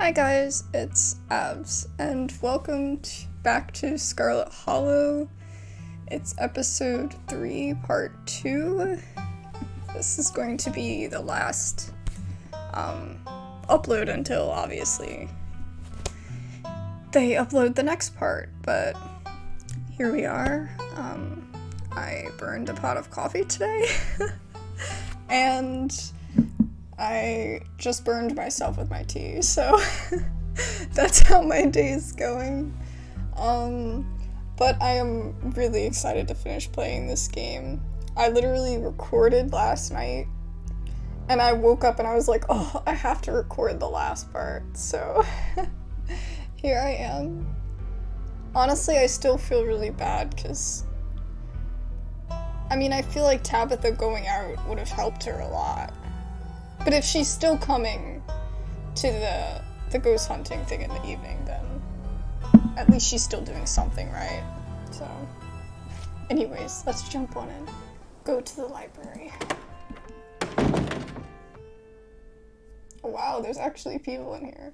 Hi guys, it's Abs, and welcome back to Scarlet Hollow. It's episode 3, part 2. This is going to be the last upload until, obviously, they upload the next part, but here we are. I burned a pot of coffee today, and I just burned myself with my tea, so that's how my day's going. But I am really excited to finish playing this game. I literally recorded last night, and I woke up and I was like, oh, I have to record the last part, so here I am. Honestly, I still feel really bad, because I feel like Tabitha going out would have helped her a lot. But if she's still coming to the ghost hunting thing in the evening, then at least she's still doing something, right? So, anyways, let's jump on in. Go to the library. Wow, there's actually people in here.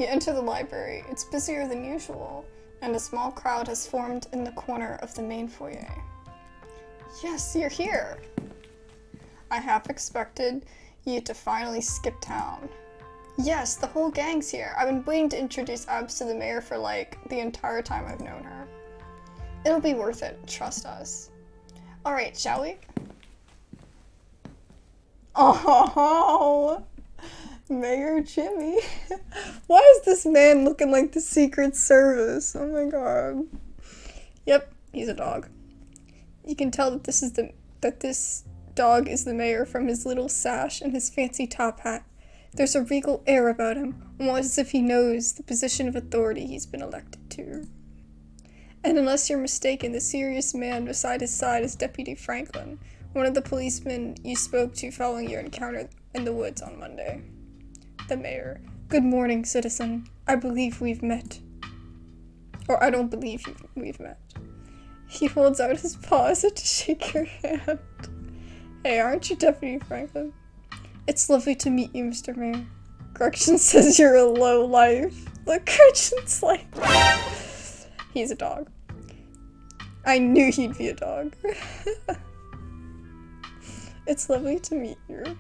You enter the library. It's busier than usual, and a small crowd has formed in the corner of the main foyer. Yes, you're here! I half expected you to finally skip town. Yes, the whole gang's here. I've been waiting to introduce Abs to the mayor for the entire time I've known her. It'll be worth it, trust us. Alright, shall we? Oh, Mayor Jimmy. Why is this man looking like the Secret Service? Oh my god. Yep, he's a dog. You can tell that this dog is the mayor from his little sash and his fancy top hat. There's a regal air about him, almost as if he knows the position of authority he's been elected to. And unless you're mistaken, the serious man beside his side is Deputy Franklin, one of the policemen you spoke to following your encounter in the woods on Monday. The mayor. Good morning, citizen. I believe we've met. Or I don't believe we've met. He holds out his paw as if to shake your hand. Hey, aren't you Deputy Franklin? It's lovely to meet you, Mr. Mayor. Gretchen says you're a low life. Look, Gretchen's like... He's a dog. I knew he'd be a dog. It's lovely to meet you.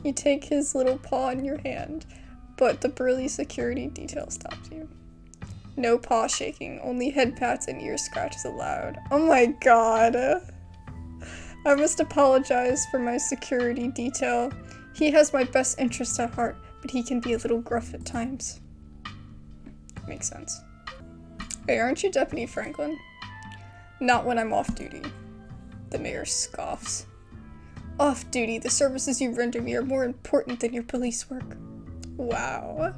You take his little paw in your hand, but the burly security detail stops you. No paw shaking, only head pats and ear scratches allowed. Oh my god. I must apologize for my security detail. He has my best interests at heart, but he can be a little gruff at times. Makes sense. Hey, aren't you Deputy Franklin? Not when I'm off duty. The mayor scoffs. Off duty, the services you render me are more important than your police work. Wow.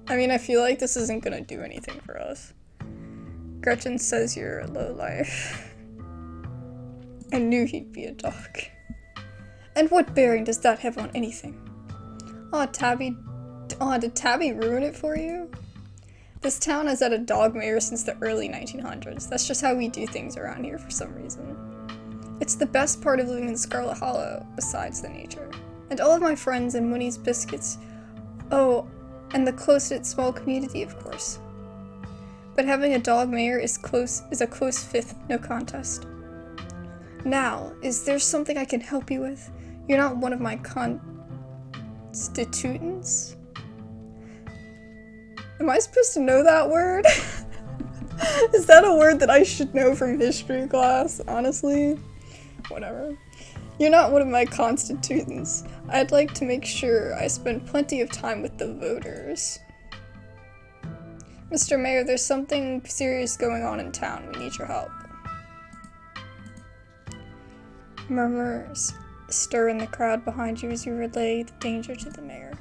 I feel like this isn't gonna do anything for us. Gretchen says you're a lowlife. I knew he'd be a dog. And what bearing does that have on anything? Aw, Tabby. Aw, did Tabby ruin it for you? This town has had a dog mayor since the early 1900s. That's just how we do things around here for some reason. It's the best part of living in Scarlet Hollow, besides the nature. And all of my friends and Winnie's biscuits. Oh, and the close-knit small community, of course. But having a dog mayor is a close fifth, no contest. Now, is there something I can help you with? You're not one of my constituents? Am I supposed to know that word? Is that a word that I should know from history class, honestly? Whatever. You're not one of my constituents. I'd like to make sure I spend plenty of time with the voters. Mr. Mayor, there's something serious going on in town. We need your help. Murmurs stir in the crowd behind you as you relay the danger to the mayor.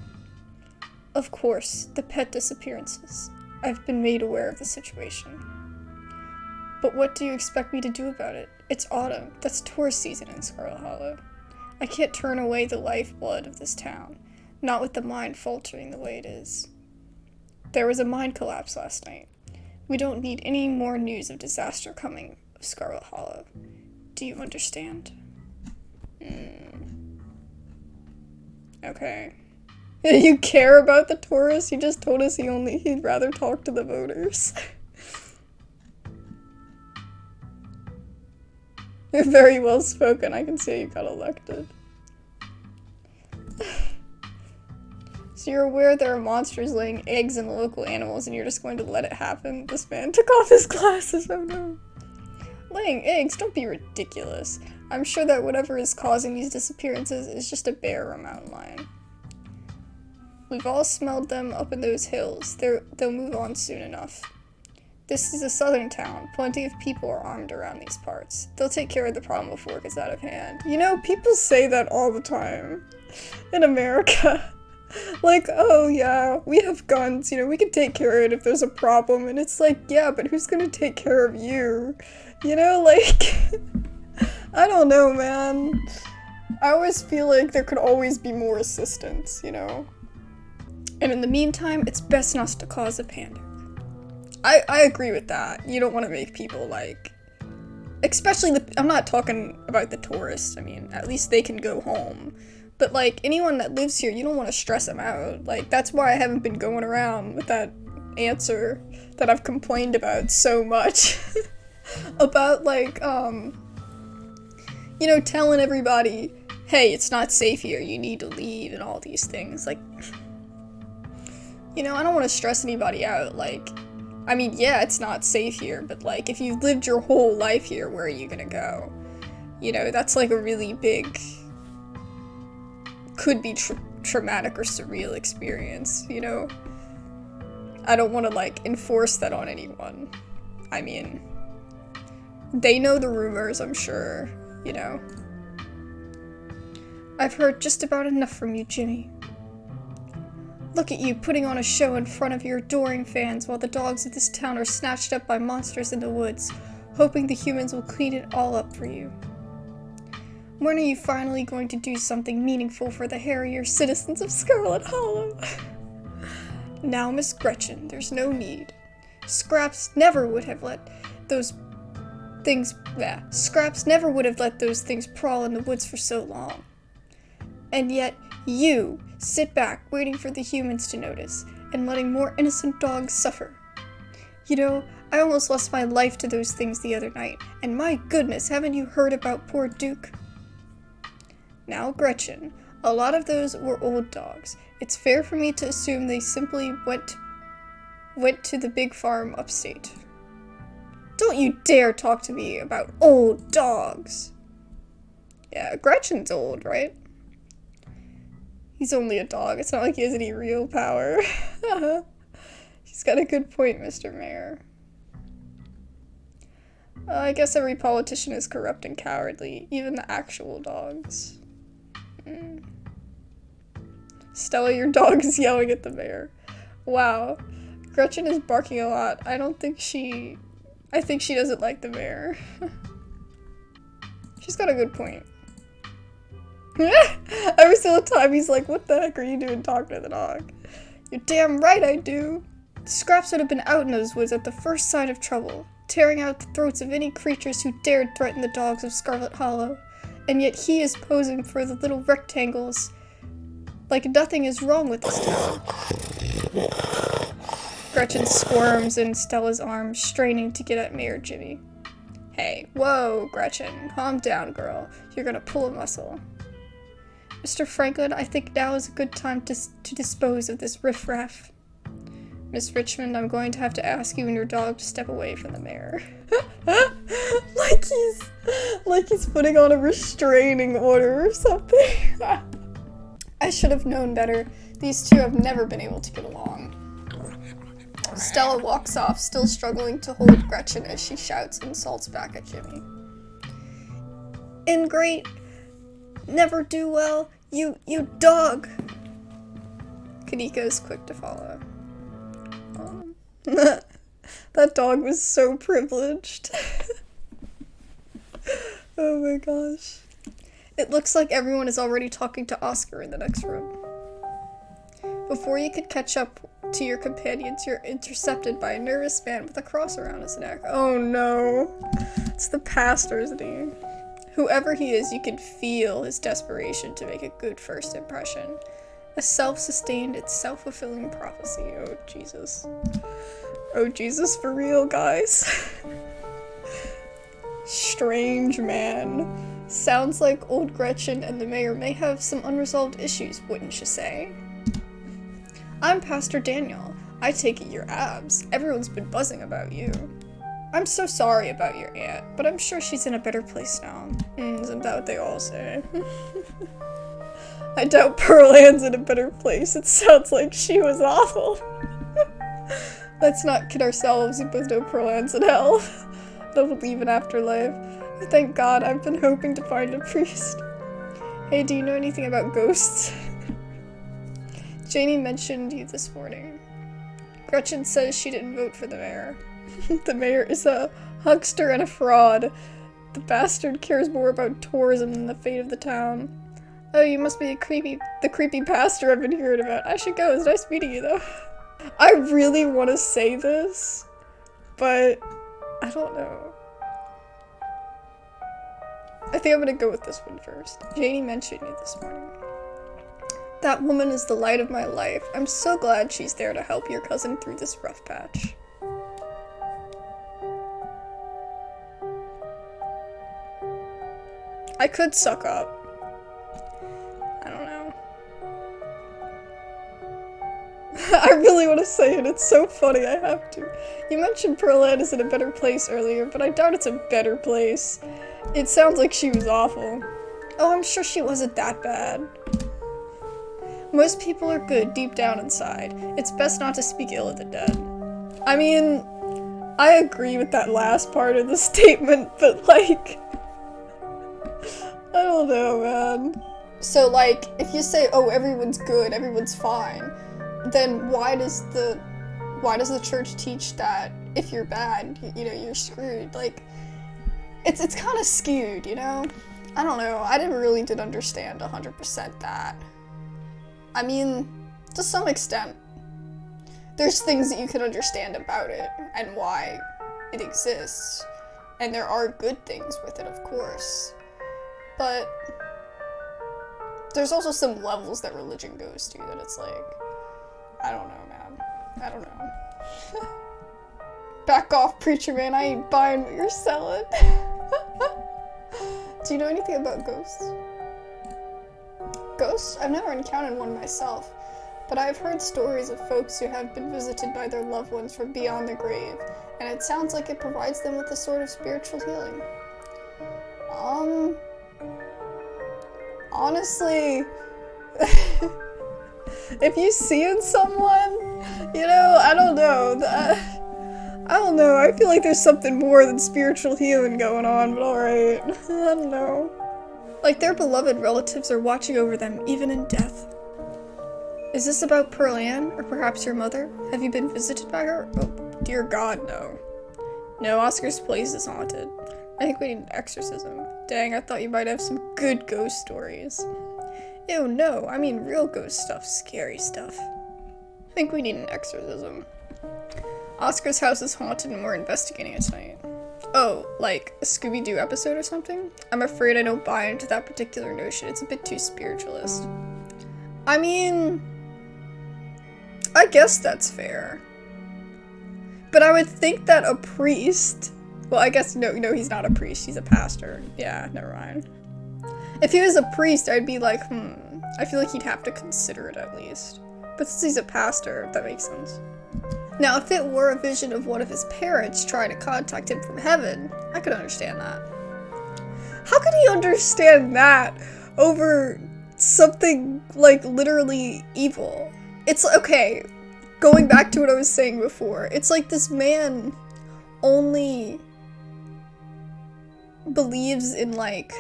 Of course, the pet disappearances. I've been made aware of the situation. But what do you expect me to do about it? It's autumn. That's tourist season in Scarlet Hollow. I can't turn away the lifeblood of this town, not with the mine faltering the way it is. There was a mine collapse last night. We don't need any more news of disaster coming of Scarlet Hollow. Do you understand? Okay. You care about the tourists? He just told us he'd rather talk to the voters. You're very well spoken. I can see you got elected. So you're aware there are monsters laying eggs in the local animals and you're just going to let it happen? This man took off his glasses. Oh no. Laying eggs? Don't be ridiculous. I'm sure that whatever is causing these disappearances is just a bear or a mountain lion. We've all smelled them up in those hills. They'll move on soon enough. This is a southern town. Plenty of people are armed around these parts. They'll take care of the problem before it gets out of hand. You know, people say that all the time in America. Like, oh yeah, we have guns, you know, we can take care of it if there's a problem. And it's like, yeah, but who's gonna take care of you? You know, like, I don't know, man. I always feel like there could always be more assistance, you know? And in the meantime, it's best not to cause a panic. I agree with that. You don't want to make people, like, especially I'm not talking about the tourists. I mean, at least they can go home. But, like, anyone that lives here, you don't want to stress them out. Like, that's why I haven't been going around with that answer that I've complained about so much. About, like, you know, telling everybody, hey, it's not safe here, you need to leave, and all these things. Like, you know, I don't want to stress anybody out. Like, I mean, yeah, it's not safe here, but, like, if you've lived your whole life here, where are you gonna go? You know, that's, like, a really big, could be traumatic or surreal experience, you know? I don't want to, like, enforce that on anyone. I mean, they know the rumors, I'm sure, you know? I've heard just about enough from you, Jimmy. Look at you putting on a show in front of your adoring fans while the dogs of this town are snatched up by monsters in the woods, hoping the humans will clean it all up for you. When are you finally going to do something meaningful for the hairier citizens of Scarlet Hollow? Now, Miss Gretchen, there's no need. Scraps never would have let those things crawl in the woods for so long. And yet, you sit back waiting for the humans to notice, and letting more innocent dogs suffer. You know, I almost lost my life to those things the other night, and my goodness, haven't you heard about poor Duke? Now, Gretchen, a lot of those were old dogs. It's fair for me to assume they simply went to the big farm upstate. Don't you dare talk to me about old dogs! Yeah, Gretchen's old, right? He's only a dog. It's not like he has any real power. He's got a good point, Mr. Mayor. I guess every politician is corrupt and cowardly, even the actual dogs. Stella, your dog is yelling at the mayor. Wow. Gretchen is barking a lot. I think she doesn't like the mayor. She's got a good point. Every single time he's like, what the heck are you doing talking to the dog? You're damn right I do. The Scraps would have been out in those woods at the first sign of trouble, tearing out the throats of any creatures who dared threaten the dogs of Scarlet Hollow. And yet he is posing for the little rectangles like nothing is wrong with this town. Gretchen squirms in Stella's arms, straining to get at Mayor Jimmy. Hey, whoa, Gretchen, calm down, girl. You're gonna pull a muscle. Mr. Franklin, I think now is a good time to dispose of this riffraff. Miss Richmond, I'm going to have to ask you and your dog to step away from the mayor. like he's putting on a restraining order or something. I should have known better. These two have never been able to get along. Stella walks off, still struggling to hold Gretchen as she shouts insults back at Jimmy. Ingrate! Never do well! You dog! Kanika is quick to follow. That dog was so privileged. Oh my gosh. It looks like everyone is already talking to Oscar in the next room. Before you could catch up to your companions, you're intercepted by a nervous man with a cross around his neck. Oh no. It's the pastor, isn't he? Whoever he is, you can feel his desperation to make a good first impression. A self-sustained, it's self-fulfilling prophecy. Oh, Jesus. Oh, Jesus, for real, guys. Strange man. Sounds like old Gretchen and the mayor may have some unresolved issues, wouldn't you say? I'm Pastor Daniel. I take it you're Abs. Everyone's been buzzing about you. I'm so sorry about your aunt, but I'm sure she's in a better place now. Isn't that what they all say? I doubt Pearl Ann's in a better place. It sounds like she was awful. Let's not kid ourselves, we both know Pearl Ann's in hell. Don't believe in afterlife. Thank God, I've been hoping to find a priest. Hey, do you know anything about ghosts? Janie mentioned you this morning. Gretchen says she didn't vote for the mayor. The mayor is a huckster and a fraud. The bastard cares more about tourism than the fate of the town. Oh, you must be the creepy pastor I've been hearing about. I should go. It's nice meeting you, though. I really want to say this, but I don't know. I think I'm gonna go with this one first. Janie mentioned you this morning. That woman is the light of my life. I'm so glad she's there to help your cousin through this rough patch. I could suck up. I don't know. I really want to say it. It's so funny. I have to. You mentioned Pearl Ann is in a better place earlier, but I doubt it's a better place. It sounds like she was awful. Oh, I'm sure she wasn't that bad. Most people are good deep down inside. It's best not to speak ill of the dead. I mean, I agree with that last part of the statement, but like, I don't know, man. So like, if you say, oh, everyone's good, everyone's fine, then why does the church teach that if you're bad, you know, you're screwed? Like, it's kind of skewed, you know? I don't know. I didn't understand 100% that. I mean, to some extent, there's things that you can understand about it and why it exists. And there are good things with it, of course. But there's also some levels that religion goes to that it's like, I don't know, man. I don't know. Back off, preacher man. I ain't buying what you're selling. Do you know anything about ghosts? Ghosts? I've never encountered one myself, but I've heard stories of folks who have been visited by their loved ones from beyond the grave, and it sounds like it provides them with a sort of spiritual healing. Honestly, if you seeing someone, you know, I don't know. I don't know. I feel like there's something more than spiritual healing going on, but alright. I don't know. Like their beloved relatives are watching over them, even in death. Is this about Pearl Ann, or perhaps your mother? Have you been visited by her? Oh, dear God, no. No, Oscar's place is haunted. I think we need an exorcism. Dang, I thought you might have some good ghost stories. Ew, no, I mean real ghost stuff, scary stuff. I think we need an exorcism. Oscar's house is haunted and we're investigating it tonight. Oh, like a Scooby-Doo episode or something? I'm afraid I don't buy into that particular notion. It's a bit too spiritualist. I mean, I guess that's fair. But I would think that a priest... Well, I guess, no, he's not a priest. He's a pastor. Yeah, never mind. If he was a priest, I'd be like, I feel like he'd have to consider it at least. But since he's a pastor, that makes sense. Now, if it were a vision of one of his parents trying to contact him from heaven, I could understand that. How could he understand that over something, like, literally evil? It's, okay, going back to what I was saying before, it's like this man only believes in, like,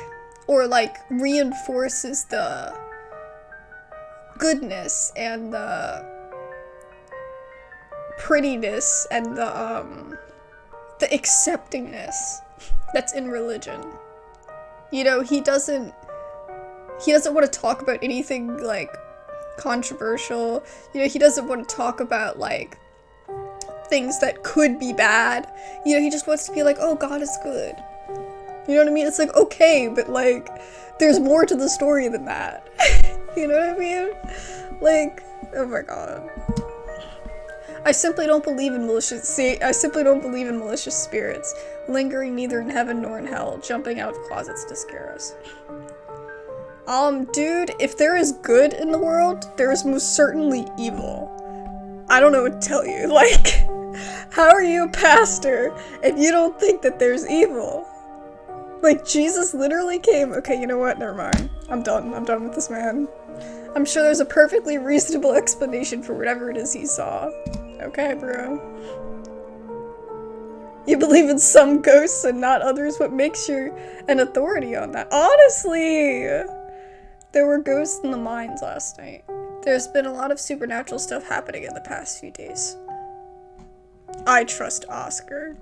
or, like, reinforces the goodness and the prettiness and the acceptingness that's in religion. You know, he doesn't want to talk about anything, like, controversial. You know, he doesn't want to talk about, like, things that could be bad. You know, he just wants to be like, oh, God is good. You know what I mean? It's like, okay, but, like, there's more to the story than that. You know what I mean? Like, oh my god. I simply don't believe in malicious spirits, lingering neither in heaven nor in hell, jumping out of closets to scare us. Dude, if there is good in the world, there is most certainly evil. I don't know what to tell you. Like, how are you a pastor if you don't think that there's evil? Like, Jesus literally came. Okay, you know what? Never mind. I'm done with this man. I'm sure there's a perfectly reasonable explanation for whatever it is he saw. Okay, bro. You believe in some ghosts and not others. What makes you an authority on that? Honestly, there were ghosts in the mines last night. There's been a lot of supernatural stuff happening in the past few days. I trust Oscar.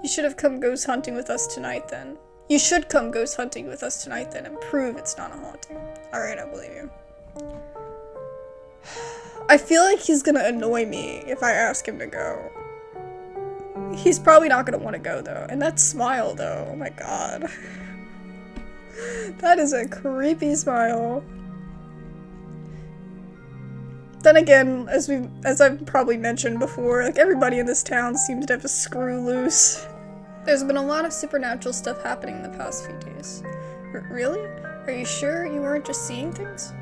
You should have come ghost hunting with us tonight then. You should come ghost hunting with us tonight then and prove it's not a haunting. Alright, I believe you. I feel like he's gonna annoy me if I ask him to go. He's probably not gonna want to go though. And that smile though, oh my god. That is a creepy smile. Then again, as I've probably mentioned before, like everybody in this town seems to have a screw loose. There's been a lot of supernatural stuff happening in the past few days. Really? Are you sure you weren't just seeing things?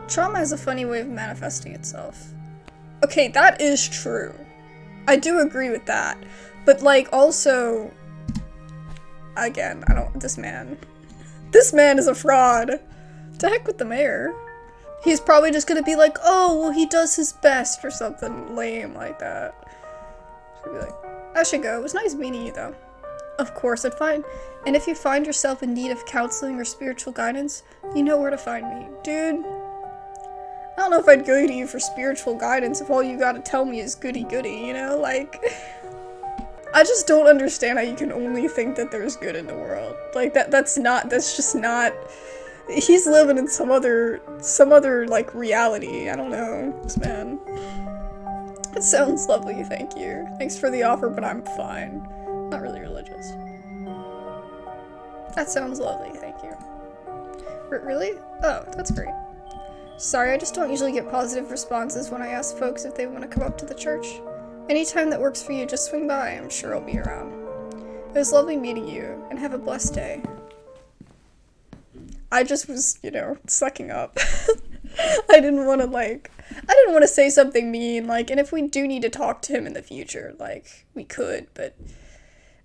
Trauma has a funny way of manifesting itself. Okay, that is true. I do agree with that. But like, also... Again, this man is a fraud. To heck with the mayor. He's probably just gonna be like, oh, well, he does his best or something lame like that. She'll be like, I should go. It was nice meeting you, though. Of course, I'd find. And if you find yourself in need of counseling or spiritual guidance, you know where to find me. Dude, I don't know if I'd go to you for spiritual guidance if all you gotta tell me is goody-goody, you know? Like, I just don't understand how you can only think that there's good in the world. Like, that's just not... He's living in some other, like, reality. I don't know, this man. It sounds lovely, thank you. Thanks for the offer, but I'm fine. Not really religious. That sounds lovely, thank you. Really? Oh, that's great. Sorry, I just don't usually get positive responses when I ask folks if they want to come up to the church. Anytime that works for you, just swing by. I'm sure I'll be around. It was lovely meeting you, and have a blessed day. I just was, sucking up. I didn't want to say something mean, like, and if we do need to talk to him in the future, like, we could, but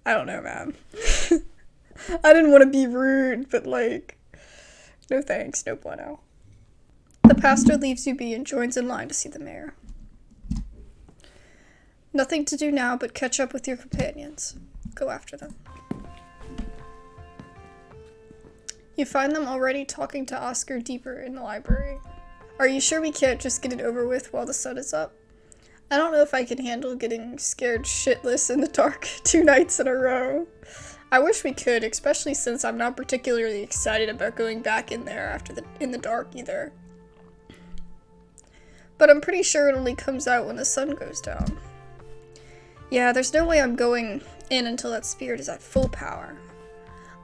I don't know, man. I didn't want to be rude, but, like, no thanks, no bueno. The pastor leaves you be and joins in line to see the mayor. Nothing to do now but catch up with your companions. Go after them. You find them already talking to Oscar deeper in the library. Are you sure we can't just get it over with while the sun is up? I don't know if I can handle getting scared shitless in the dark 2 nights in a row. I wish we could, especially since I'm not particularly excited about going back in there in the dark either. But I'm pretty sure it only comes out when the sun goes down. Yeah, there's no way I'm going in until that spirit is at full power.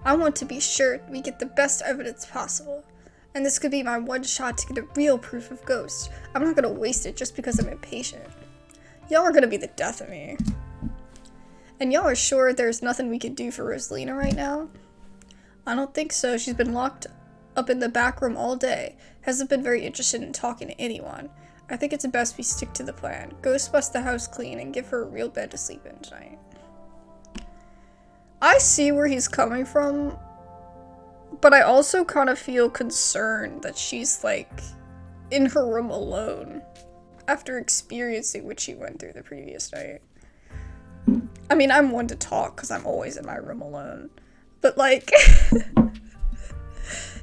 I want to be sure we get the best evidence possible, and this could be my one shot to get a real proof of ghosts. I'm not gonna waste it just because I'm impatient. Y'all are gonna be the death of me. And y'all are sure there's nothing we can do for Rosalina right now? I don't think so. She's been locked up in the back room all day. Hasn't been very interested in talking to anyone. I think it's best we stick to the plan. Ghost bust the house clean and give her a real bed to sleep in tonight. I see where he's coming from, but I also kind of feel concerned that she's, like, in her room alone after experiencing what she went through the previous night. I mean, I'm one to talk because I'm always in my room alone, but, like,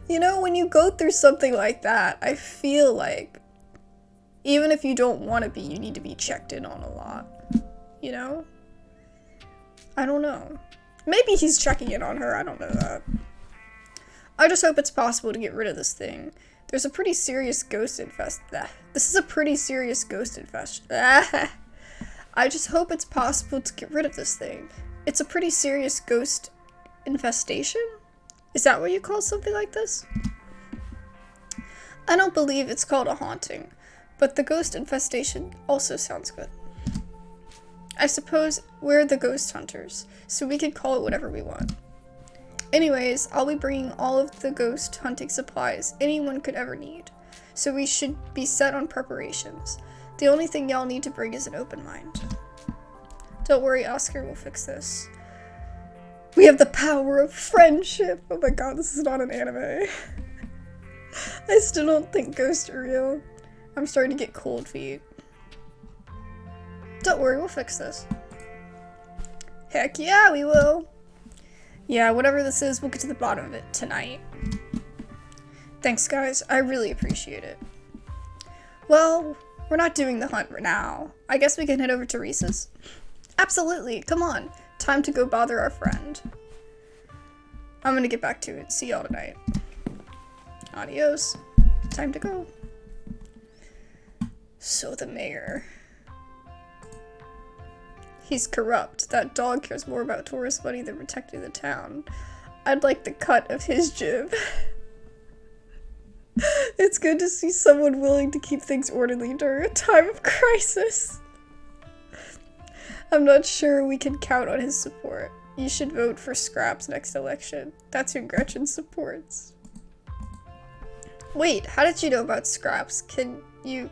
when you go through something like that, I feel like even if you don't want to be, you need to be checked in on a lot, I don't know. Maybe he's checking in on her, I don't know that. I just hope it's possible to get rid of this thing. There's a pretty serious ghost This is a pretty serious ghost infest. I just hope it's possible to get rid of this thing. It's a pretty serious ghost infestation? Is that what you call something like this? I don't believe it's called a haunting, but the ghost infestation also sounds good. I suppose we're the ghost hunters, so we can call it whatever we want. Anyways, I'll be bringing all of the ghost hunting supplies anyone could ever need, so we should be set on preparations. The only thing y'all need to bring is an open mind. Don't worry, Oscar will fix this. We have the power of friendship! Oh my god, this is not an anime. I still don't think ghosts are real. I'm starting to get cold feet. Don't worry, we'll fix this. Heck yeah, we will. Yeah, whatever this is, we'll get to the bottom of it tonight. Thanks, guys. I really appreciate it. Well, we're not doing the hunt right now. I guess we can head over to Reese's. Absolutely. Come on. Time to go bother our friend. I'm gonna get back to it. See y'all tonight. Adios. Time to go. So the mayor. He's corrupt. That dog cares more about tourist money than protecting the town. I'd like the cut of his jib. It's good to see someone willing to keep things orderly during a time of crisis. I'm not sure we can count on his support. You should vote for Scraps next election. That's who Gretchen supports. Wait, how did you know about Scraps? Can you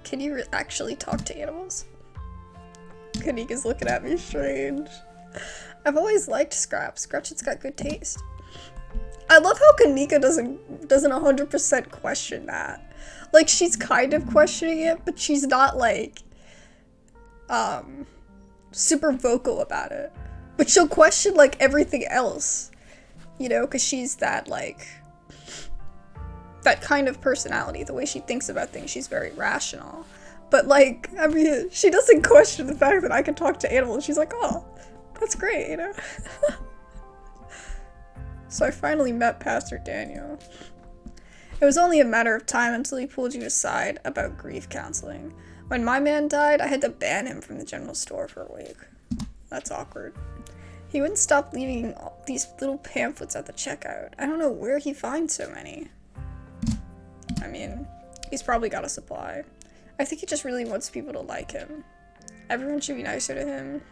actually talk to animals? Kanika's looking at me strange. I've always liked Scraps. Gretchen's got good taste. I love how Kanika doesn't 100% question that. Like, she's kind of questioning it, but she's not, like, super vocal about it. But she'll question, like, everything else. You know, because she's that, like, that kind of personality. The way she thinks about things, she's very rational. But, like, I mean, she doesn't question the fact that I can talk to animals. She's like, oh, that's great, you know? So I finally met Pastor Daniel. It was only a matter of time until he pulled you aside about grief counseling. When my man died, I had to ban him from the general store for a week. That's awkward. He wouldn't stop leaving these little pamphlets at the checkout. I don't know where he finds so many. I mean, he's probably got a supply. I think he just really wants people to like him. Everyone should be nicer to him.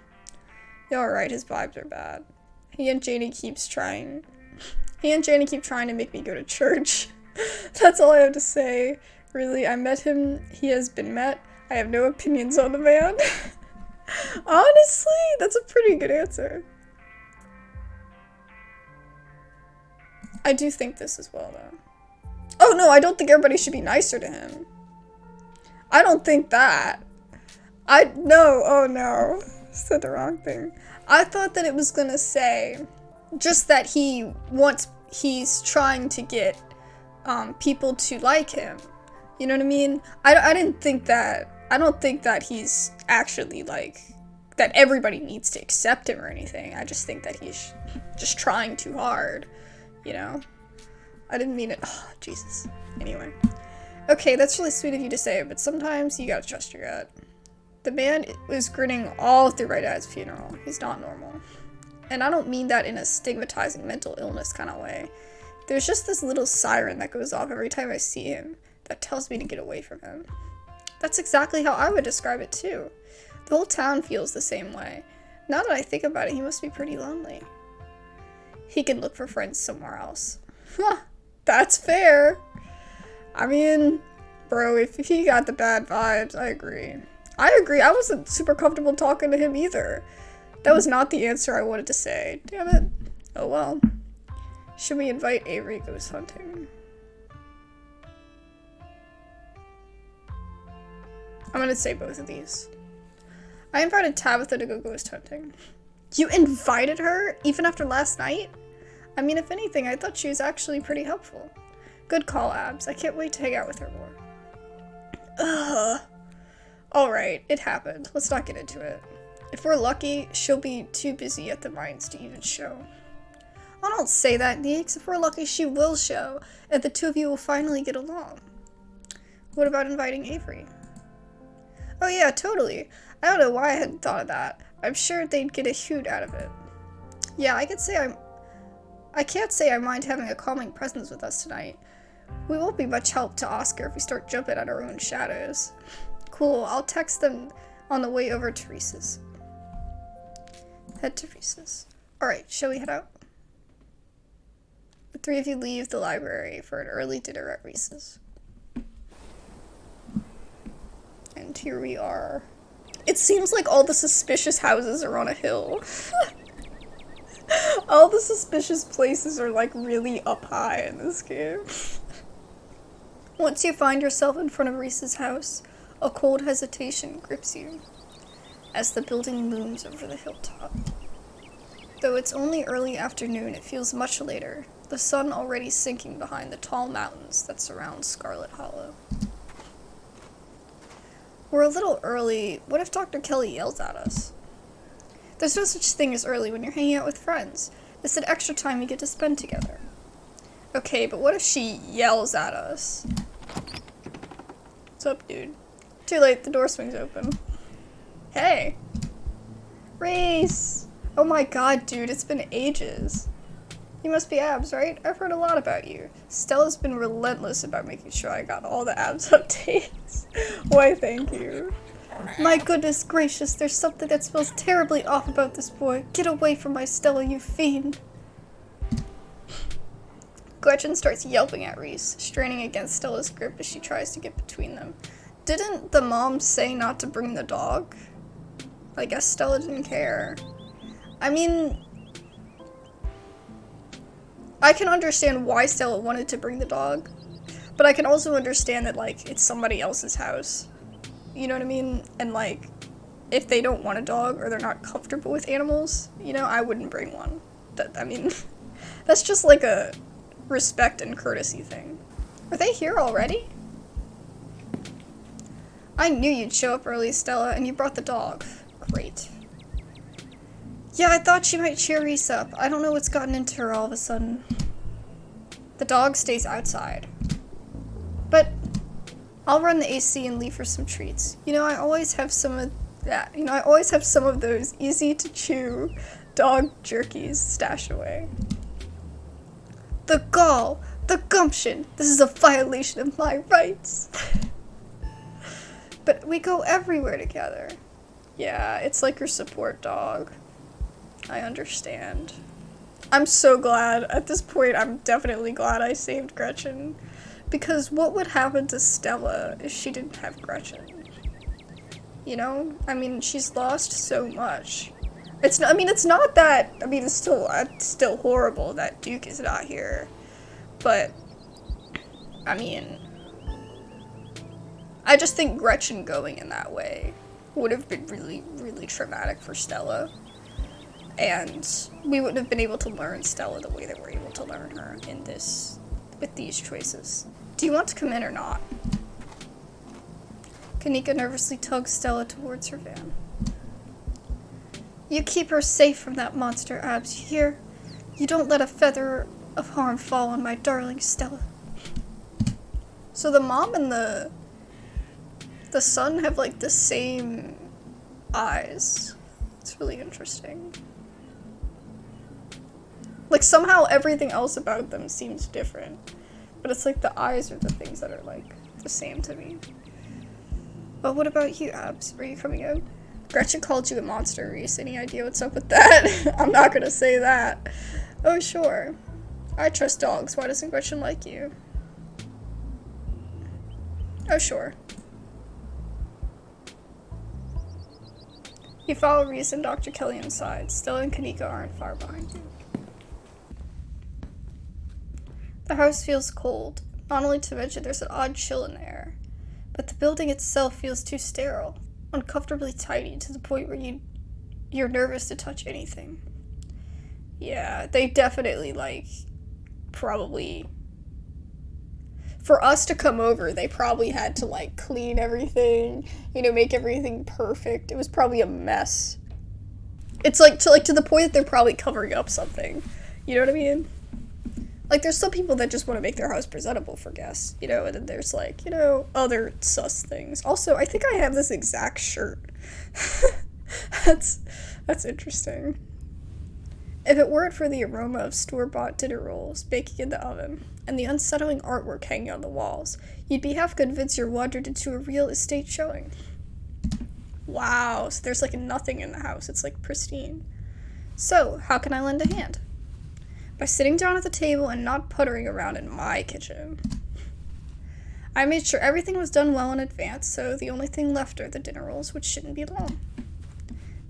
Yeah, alright, his vibes are bad. He and Janie keep trying to make me go to church. That's all I have to say. Really, I met him. He has been met. I have no opinions on the man. Honestly, that's a pretty good answer. I do think this as well, though. Oh no, I don't think everybody should be nicer to him. I don't think that. Oh no. Said the wrong thing. I thought that it was gonna say just that he's trying to get people to like him. You know what I mean? I don't think that he's actually like that everybody needs to accept him or anything. I just think that he's just trying too hard, you know? I didn't mean it. Oh, Jesus. Anyway. Okay, that's really sweet of you to say, but sometimes you gotta trust your gut. The man was grinning all through my dad's funeral. He's not normal. And I don't mean that in a stigmatizing mental illness kind of way. There's just this little siren that goes off every time I see him that tells me to get away from him. That's exactly how I would describe it too. The whole town feels the same way. Now that I think about it, he must be pretty lonely. He can look for friends somewhere else. Huh, that's fair. I mean, bro, if he got the bad vibes, I agree. I wasn't super comfortable talking to him either. That was not the answer I wanted to say. Damn it. Oh well. Should we invite Avery ghost hunting? I'm gonna say both of these. I invited Tabitha to go ghost hunting. You invited her? Even after last night? I mean, if anything, I thought she was actually pretty helpful. Good call, Abs. I can't wait to hang out with her more. Ugh. Alright, it happened. Let's not get into it. If we're lucky, she'll be too busy at the mines to even show. I don't say that, Neeks. If we're lucky, she will show, and the two of you will finally get along. What about inviting Avery? Oh yeah, totally. I don't know why I hadn't thought of that. I'm sure they'd get a hoot out of it. Yeah, I can't say I mind having a calming presence with us tonight. We won't be much help to Oscar if we start jumping at our own shadows. Cool, I'll text them on the way over to Reese's. Head to Reese's. Alright, shall we head out? The three of you leave the library for an early dinner at Reese's. And here we are. It seems like all the suspicious houses are on a hill. All the suspicious places are like really up high in this game. Once you find yourself in front of Reese's house, a cold hesitation grips you as the building looms over the hilltop. Though it's only early afternoon, it feels much later, the sun already sinking behind the tall mountains that surround Scarlet Hollow. We're a little early. What if Dr. Kelly yells at us? There's no such thing as early when you're hanging out with friends. It's an extra time you get to spend together. Okay, but what if she yells at us? What's up, dude? Too late, the door swings open. Hey! Reese! Oh my god, dude, it's been ages. You must be Abs, right? I've heard a lot about you. Stella's been relentless about making sure I got all the Abs updates. Why, thank you. My goodness gracious, there's something that smells terribly off about this boy. Get away from my Stella, you fiend. Gretchen starts yelping at Reese, straining against Stella's grip as she tries to get between them. Didn't the mom say not to bring the dog? I guess Stella didn't care. I mean, I can understand why Stella wanted to bring the dog, but I can also understand that, like, it's somebody else's house. You know what I mean? And, like, if they don't want a dog or they're not comfortable with animals, you know, I wouldn't bring one. I mean, that's just like a respect and courtesy thing. Are they here already? I knew you'd show up early, Stella, and you brought the dog. Great. Yeah, I thought she might cheer Reese up. I don't know what's gotten into her all of a sudden. The dog stays outside. But I'll run the AC and leave her some treats. You know, I always have some of that. You know, I always have some of those easy-to-chew dog jerkies stashed away. The gall! The gumption! This is a violation of my rights! But we go everywhere together. Yeah, it's like your support dog. I understand. I'm so glad. At this point, I'm definitely glad I saved Gretchen. Because what would happen to Stella if she didn't have Gretchen? You know? I mean, she's lost so much. It's not that, I mean, it's still horrible that Duke is not here. But, I mean, I just think Gretchen going in that way would have been really, really traumatic for Stella. And we wouldn't have been able to learn Stella the way that we're able to learn her in this, with these choices. Do you want to come in or not? Kanika nervously tugs Stella towards her van. You keep her safe from that monster, Abs, you hear? You don't let a feather of harm fall on my darling Stella. So the mom and the son have, like, the same eyes. It's really interesting. Like, somehow everything else about them seems different. But it's like the eyes are the things that are, like, the same to me. Well, what about you, Abs? Are you coming in? Gretchen called you a monster, Reese. Any idea what's up with that? I'm not gonna say that. Oh, sure. I trust dogs. Why doesn't Gretchen like you? Oh, sure. You follow Reese and Dr. Kelly inside. Stella and Kanika aren't far behind you. The house feels cold, not only to mention there's an odd chill in the air, but the building itself feels too sterile, uncomfortably tidy to the point where you're nervous to touch anything. Yeah, they definitely, like, probably, for us to come over, they probably had to, like, clean everything, you know, make everything perfect. It was probably a mess. It's, like, to the point that they're probably covering up something. You know what I mean? Like, there's some people that just want to make their house presentable for guests, you know, and then there's, like, you know, other sus things. Also, I think I have this exact shirt. That's interesting. If it weren't for the aroma of store-bought dinner rolls baking in the oven and the unsettling artwork hanging on the walls, you'd be half convinced you're wandered into a real estate showing. Wow, so there's like nothing in the house. It's like pristine. So, how can I lend a hand? By sitting down at the table and not puttering around in my kitchen. I made sure everything was done well in advance, so the only thing left are the dinner rolls, which shouldn't be long.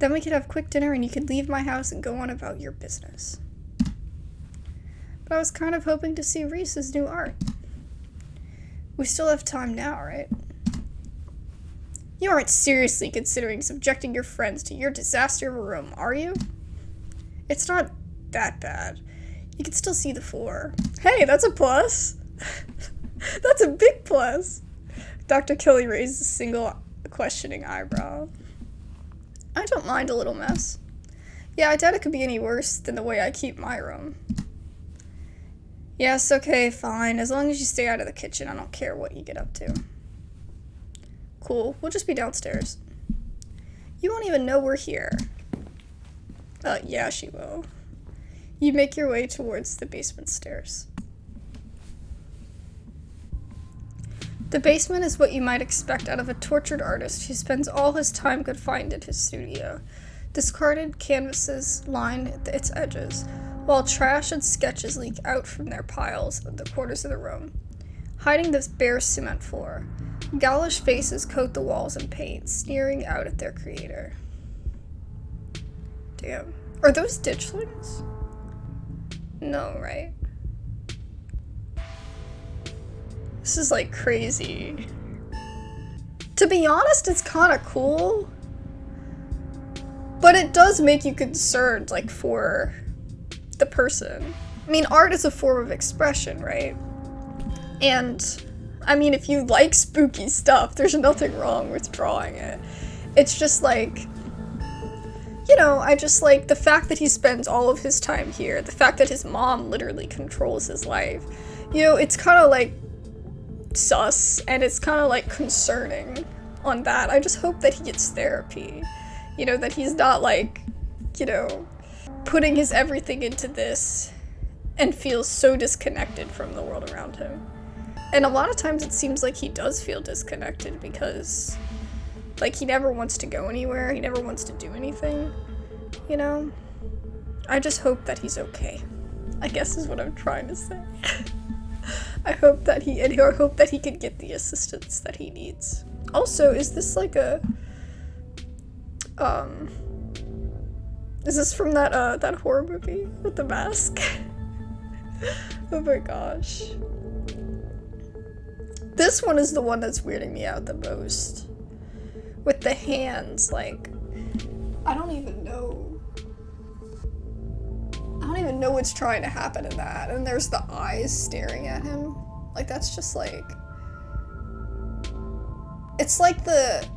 Then we could have quick dinner and you could leave my house and go on about your business. But I was kind of hoping to see Reese's new art. We still have time now, right? You aren't seriously considering subjecting your friends to your disaster of a room, are you? It's not that bad. You can still see the floor. Hey, that's a plus! That's a big plus! Dr. Kelly raised a single questioning eyebrow. I don't mind a little mess. Yeah, I doubt it could be any worse than the way I keep my room. Yes, okay, fine. As long as you stay out of the kitchen, I don't care what you get up to. Cool, we'll just be downstairs. You won't even know we're here. Yeah, she will. You make your way towards the basement stairs. The basement is what you might expect out of a tortured artist who spends all his time confined in his studio. Discarded canvases line its edges, while trash and sketches leak out from their piles at the corners of the room, hiding the bare cement floor. Ghoulish faces coat the walls in paint, sneering out at their creator. Damn. Are those ditchlings? No, right? This is like crazy. To be honest, it's kind of cool. But it does make you concerned, like, for the person. I mean, art is a form of expression, right? And, I mean, if you like spooky stuff, there's nothing wrong with drawing it. It's just like, you know, I just like the fact that he spends all of his time here, the fact that his mom literally controls his life. You know, it's kind of like sus, and it's kind of like concerning on that. I just hope that he gets therapy. You know, that he's not like, you know, putting his everything into this and feels so disconnected from the world around him. And a lot of times it seems like he does feel disconnected because, like, he never wants to go anywhere, he never wants to do anything, you know? I just hope that he's okay, I guess is what I'm trying to say. I hope that he can get the assistance that he needs. Also, is this like a, is this from that horror movie with the mask? Oh my gosh. This one is the one that's weirding me out the most. With the hands, like, I don't even know what's trying to happen in that. And there's the eyes staring at him. Like, that's just like, it's like the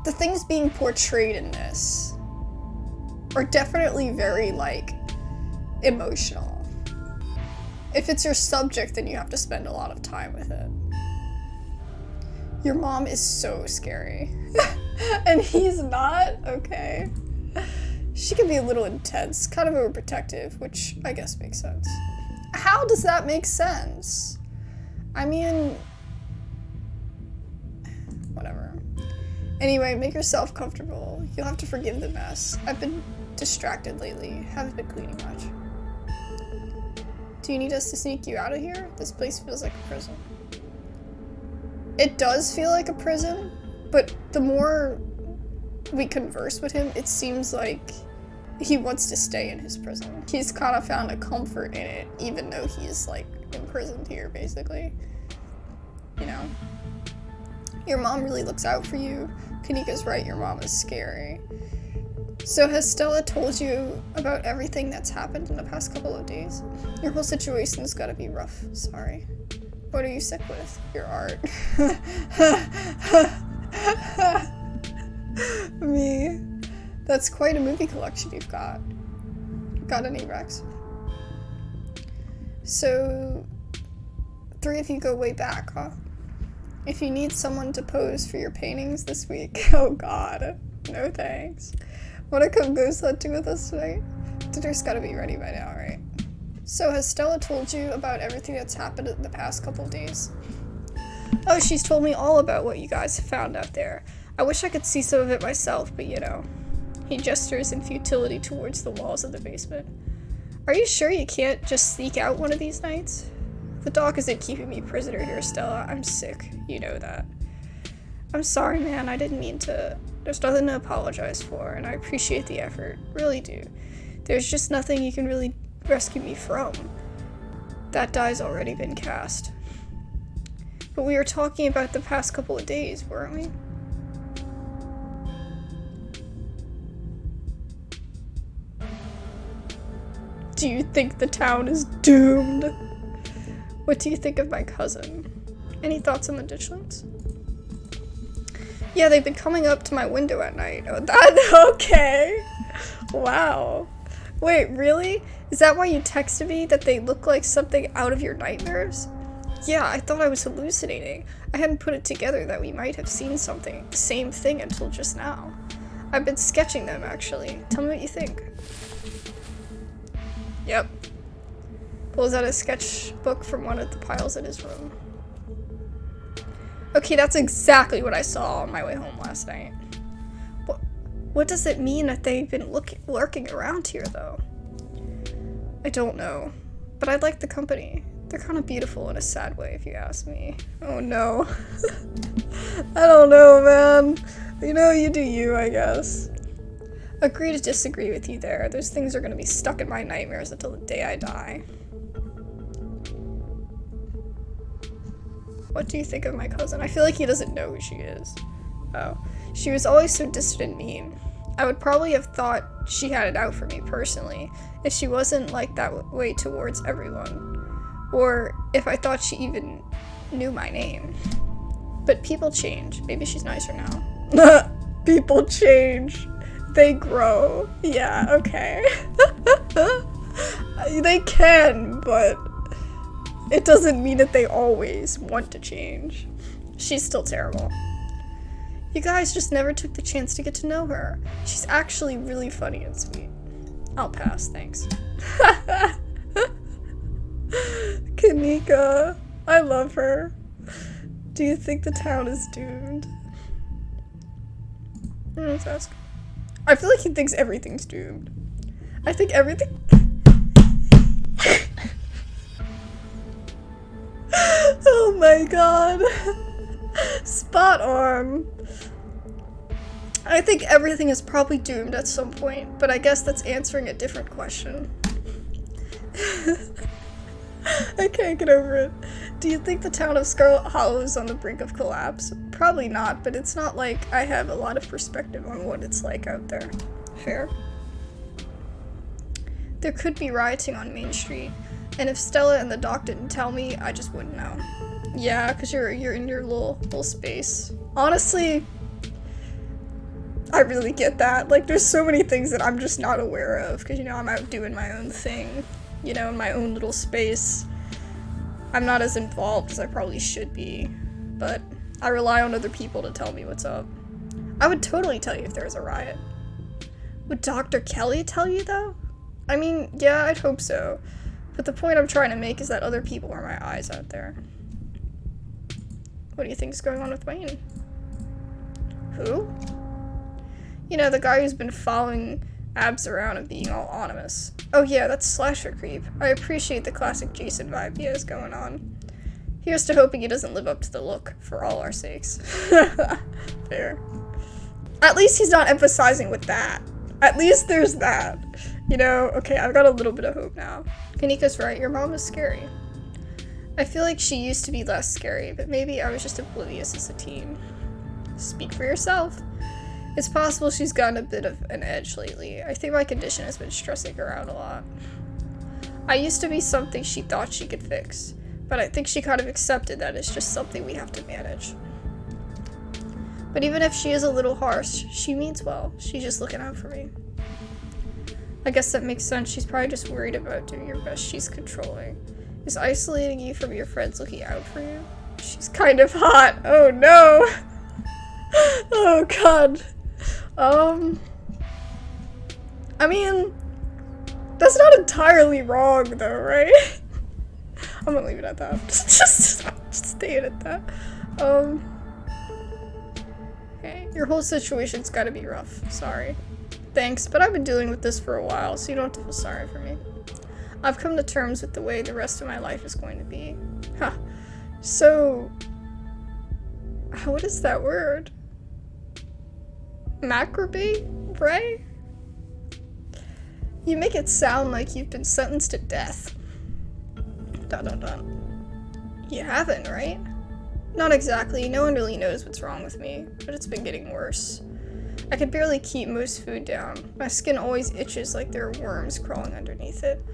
things being portrayed in this are definitely very, like, emotional. If it's your subject, then you have to spend a lot of time with it. Your mom is so scary. And he's not? Okay. She can be a little intense, kind of overprotective, which I guess makes sense. How does that make sense? I mean, whatever. Anyway, make yourself comfortable. You'll have to forgive the mess. I've been distracted lately. Haven't been cleaning much. Do you need us to sneak you out of here? This place feels like a prison. It does feel like a prison, but the more we converse with him, it seems like he wants to stay in his prison. He's kind of found a comfort in it, even though he's, like, imprisoned here, basically. You know? Your mom really looks out for you. Kanika's right, your mom is scary. So has Stella told you about everything that's happened in the past couple of days? Your whole situation's gotta be rough. Sorry. What are you sick with? Your art. Me. That's quite a movie collection you've got. Got any, Rex? So, 3 of you go way back, huh? If you need someone to pose for your paintings this week, oh god, no thanks. Wanna come ghost hunting with us tonight? Dinner's gotta be ready by now, right? So has Stella told you about everything that's happened in the past couple of days? Oh, she's told me all about what you guys found out there. I wish I could see some of it myself, but you know. He gestures in futility towards the walls of the basement. Are you sure you can't just sneak out one of these nights? The doc isn't keeping me prisoner here, Stella. I'm sick. You know that. I'm sorry, man. I didn't mean to. There's nothing to apologize for, and I appreciate the effort. Really do. There's just nothing you can really rescue me from. That die's already been cast. But we were talking about the past couple of days, weren't we? Do you think the town is doomed? What do you think of my cousin? Any thoughts on the Ditchlands? Yeah, they've been coming up to my window at night. Oh, that, okay. Wow. Wait, really? Is that why you texted me that they look like something out of your nightmares? Yeah, I thought I was hallucinating. I hadn't put it together that we might have seen something, the same thing until just now. I've been sketching them, actually. Tell me what you think. Yep. Pulls out a sketchbook from one of the piles in his room. Okay, that's exactly what I saw on my way home last night. What does it mean that they've been lurking around here, though? I don't know, but I like the company. They're kind of beautiful in a sad way, if you ask me. Oh no. I don't know, man. You know, you do you, I guess. Agree to disagree with you there. Those things are gonna be stuck in my nightmares until the day I die. What do you think of my cousin? I feel like he doesn't know who she is. Oh. She was always so distant and mean. I would probably have thought she had it out for me personally, if she wasn't like that way towards everyone. Or if I thought she even knew my name. But people change. Maybe she's nicer now. People change. They grow. Yeah, okay. They can, but it doesn't mean that they always want to change. She's still terrible. You guys just never took the chance to get to know her. She's actually really funny and sweet. I'll pass, thanks. Kanika, I love her. Do you think the town is doomed? Let's ask. I feel like he thinks everything's doomed. I think everything. Oh my god. Spot on. I think everything is probably doomed at some point, but I guess that's answering a different question. I can't get over it. Do you think the town of Scarlet Hollow is on the brink of collapse? Probably not, but it's not like I have a lot of perspective on what it's like out there. Fair? There could be rioting on Main Street, and if Stella and the doc didn't tell me, I just wouldn't know. Yeah, because you're in your little space. Honestly, I really get that. Like, there's so many things that I'm just not aware of, because, you know, I'm out doing my own thing, you know, in my own little space. I'm not as involved as I probably should be, but I rely on other people to tell me what's up. I would totally tell you if there was a riot. Would Dr. Kelly tell you, though? I mean, yeah, I'd hope so, but the point I'm trying to make is that other people are my eyes out there. What do you think's going on with Wayne? Who? You know, the guy who's been following Abs around and being all anonymous. Oh yeah, that's slasher creep. I appreciate the classic Jason vibe he has going on. Here's to hoping he doesn't live up to the look, for all our sakes. Fair. At least he's not emphasizing with that. At least there's that. You know, okay, I've got a little bit of hope now. Kanika's right, your mom is scary. I feel like she used to be less scary, but maybe I was just oblivious as a teen. Speak for yourself. It's possible she's gotten a bit of an edge lately. I think my condition has been stressing her out a lot. I used to be something she thought she could fix, but I think she kind of accepted that it's just something we have to manage. But even if she is a little harsh, she means well. She's just looking out for me. I guess that makes sense. She's probably just worried about doing your best. She's controlling. Is isolating you from your friends looking out for you? She's kind of hot. Oh no! Oh god. I mean, That's not entirely wrong, though, right? I'm gonna leave it at that. just stay it at that. Hey, your whole situation's gotta be rough. Sorry. Thanks, but I've been dealing with this for a while, so you don't have to feel sorry for me. I've come to terms with the way the rest of my life is going to be. Huh. So... what is that word? Macrobate? Right? You make it sound like you've been sentenced to death. Dun dun dun. You haven't, right? Not exactly. No one really knows what's wrong with me, but it's been getting worse. I can barely keep most food down. My skin always itches like there are worms crawling underneath it.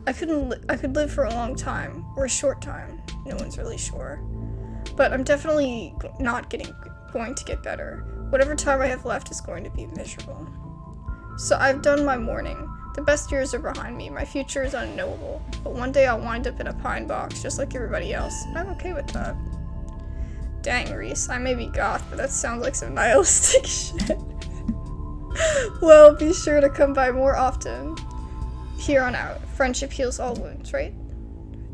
I could live for a long time, or a short time. No one's really sure. But I'm definitely not going to get better. Whatever time I have left is going to be miserable. So I've done my mourning. The best years are behind me. My future is unknowable. But one day I'll wind up in a pine box, just like everybody else. And I'm okay with that. Dang, Reese, I may be goth, but that sounds like some nihilistic shit. Well, be sure to come by more often. Here on out, friendship heals all wounds, right?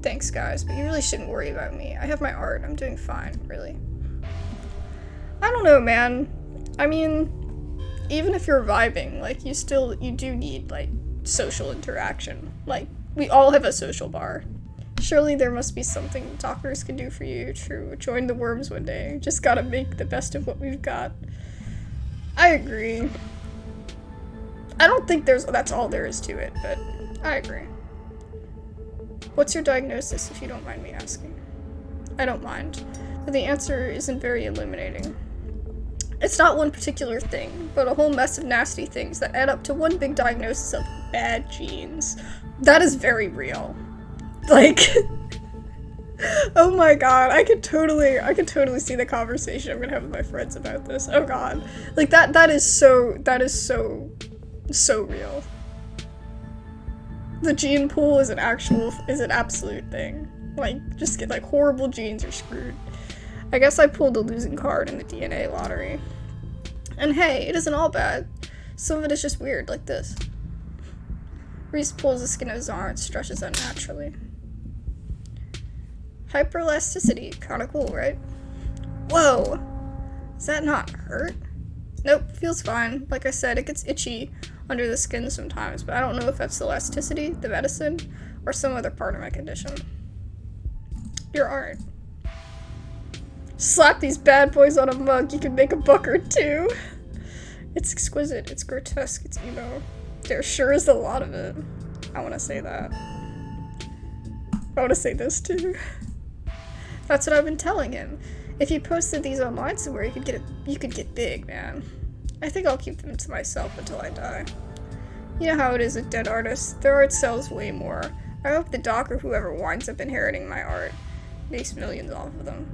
Thanks, guys, but you really shouldn't worry about me. I have my art. I'm doing fine, really. I don't know, man. I mean, even if you're vibing, like, you do need, like, social interaction. Like, we all have a social bar. Surely there must be something doctors can do for you. True, join the worms one day. Just gotta make the best of what we've got. I agree. I don't think that's all there is to it, but I agree. What's your diagnosis, if you don't mind me asking? I don't mind, but the answer isn't very illuminating. It's not one particular thing, but a whole mess of nasty things that add up to one big diagnosis of bad genes. That is very real. Like, oh my god, I could totally see the conversation I'm gonna have with my friends about this. Oh god. Like, that is so real. The gene pool is an absolute thing. Like, just get, like, horrible genes are screwed. I guess I pulled a losing card in the DNA lottery. And hey, it isn't all bad. Some of it is just weird, like this. Reese pulls the skin of his arm and stretches unnaturally. Hyperelasticity. Kinda cool, right? Whoa! Does that not hurt? Nope, feels fine. Like I said, it gets itchy under the skin sometimes, but I don't know if that's the elasticity, the medicine, or some other part of my condition. Your art. Slap these bad boys on a mug, you can make a buck or two. It's exquisite, it's grotesque, it's emo. There sure is a lot of it. I want to say that. I want to say this too. That's what I've been telling him. If you posted these online somewhere, you could get big, man. I think I'll keep them to myself until I die. You know how it is with dead artists. Their art sells way more. I hope the doc or whoever winds up inheriting my art makes millions off of them.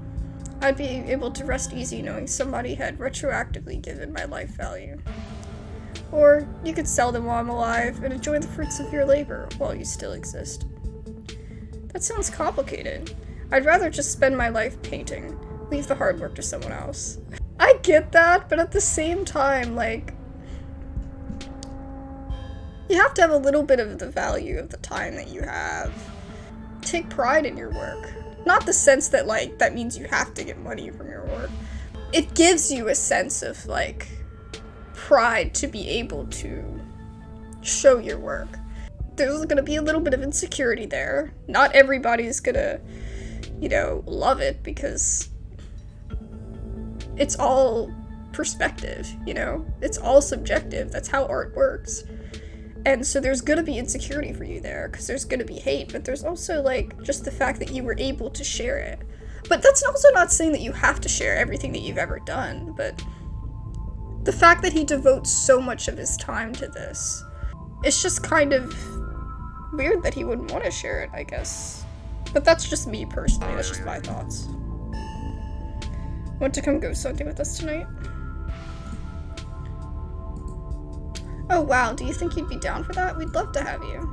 I'd be able to rest easy knowing somebody had retroactively given my life value. Or you could sell them while I'm alive and enjoy the fruits of your labor while you still exist. That sounds complicated. I'd rather just spend my life painting. Leave the hard work to someone else. I get that, but at the same time, like, you have to have a little bit of the value of the time that you have. Take pride in your work. Not the sense that, like, that means you have to get money from your work. It gives you a sense of, like, pride to be able to show your work. There's gonna be a little bit of insecurity there. Not everybody's gonna, you know, love it because it's all perspective, you know? It's all subjective. That's how art works. And so there's gonna be insecurity for you there, because there's gonna be hate, but there's also, like, just the fact that you were able to share it. But that's also not saying that you have to share everything that you've ever done, but the fact that he devotes so much of his time to this, it's just kind of weird that he wouldn't want to share it, I guess. But that's just me personally, that's just my thoughts. Want to come ghost hunting with us tonight? Oh wow, do you think you'd be down for that? We'd love to have you.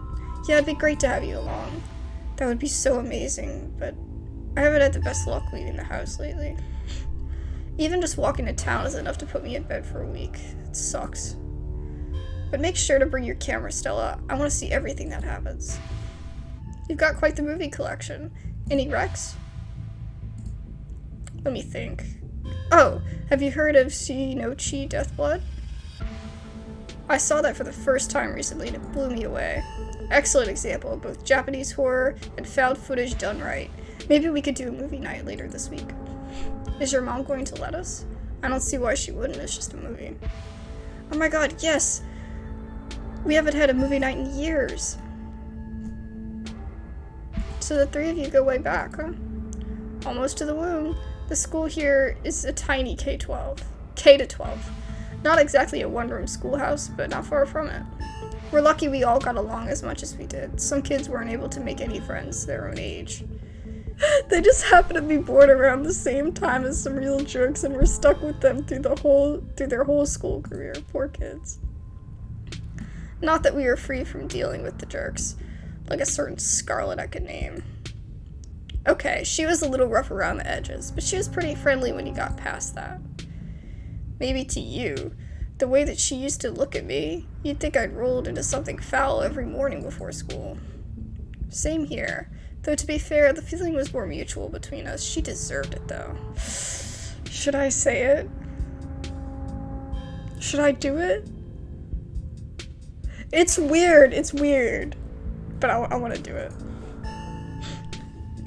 Yeah, it'd be great to have you along. That would be so amazing, but I haven't had the best luck leaving the house lately. Even just walking to town is enough to put me in bed for a week. It sucks. But make sure to bring your camera, Stella. I want to see everything that happens. You've got quite the movie collection. Any wrecks? Let me think. Oh, have you heard of Shinochi Deathblood? I saw that for the first time recently and it blew me away. Excellent example of both Japanese horror and found footage done right. Maybe we could do a movie night later this week. Is your mom going to let us? I don't see why she wouldn't, it's just a movie. Oh my god, yes! We haven't had a movie night in years. So the three of you go way back, huh? Almost to the womb. The school here is a tiny K-12. K-12. Not exactly a one-room schoolhouse, but not far from it. We're lucky we all got along as much as we did. Some kids weren't able to make any friends their own age. They just happened to be born around the same time as some real jerks and were stuck with them through their whole school career. Poor kids. Not that we were free from dealing with the jerks, like a certain Scarlet I could name. Okay, she was a little rough around the edges, but she was pretty friendly when you got past that. Maybe to you, the way that she used to look at me, you'd think I'd rolled into something foul every morning before school. Same here, though to be fair, the feeling was more mutual between us. She deserved it, though. Should I say it? Should I do it? It's weird, but I want to do it.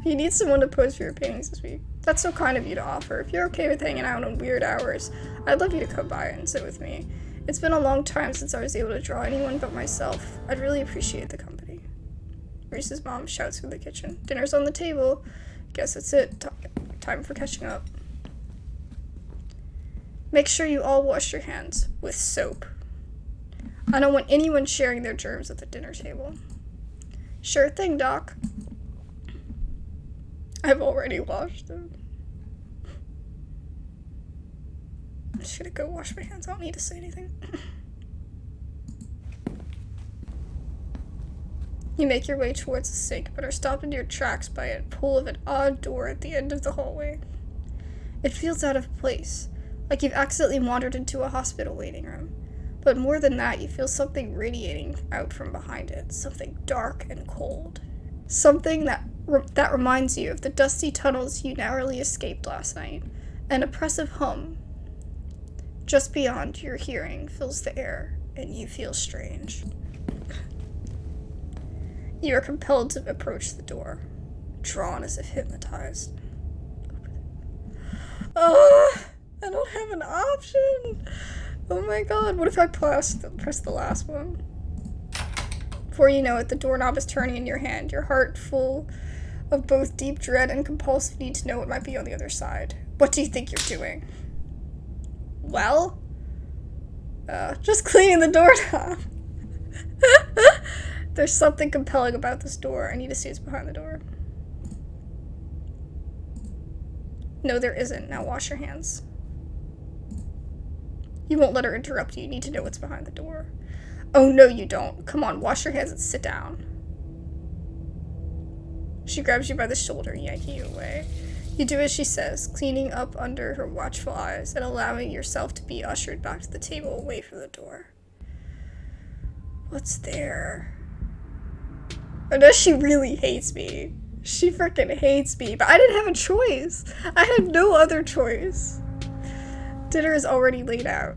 You need someone to pose for your paintings this week. That's so kind of you to offer. If you're okay with hanging out on weird hours, I'd love you to come by and sit with me. It's been a long time since I was able to draw anyone but myself. I'd really appreciate the company. Reese's mom shouts from the kitchen. Dinner's on the table. Guess that's it. Time for catching up. Make sure you all wash your hands with soap. I don't want anyone sharing their germs at the dinner table. Sure thing, Doc. I've already washed them. I'm just gonna go wash my hands. I don't need to say anything. You make your way towards the sink, but are stopped in your tracks by a pull of an odd door at the end of the hallway. It feels out of place, like you've accidentally wandered into a hospital waiting room. But more than that, you feel something radiating out from behind it, something dark and cold. Something that reminds you of the dusty tunnels you narrowly escaped last night. An oppressive hum just beyond your hearing fills the air, and you feel strange. You are compelled to approach the door, drawn as if hypnotized. I don't have an option! Oh my god, what if I press the last one? Before you know it, the doorknob is turning in your hand, your heart full of both deep dread and compulsive need to know what might be on the other side. What do you think you're doing? Well? Just cleaning the doorknob. There's something compelling about this door. I need to see what's behind the door. No, there isn't. Now wash your hands. You won't let her interrupt you. You need to know what's behind the door. Oh, no, you don't. Come on, wash your hands and sit down. She grabs you by the shoulder, yanking you away. You do as she says, cleaning up under her watchful eyes and allowing yourself to be ushered back to the table away from the door. What's there? I know she really hates me. She freaking hates me, but I didn't have a choice. I had no other choice. Dinner is already laid out.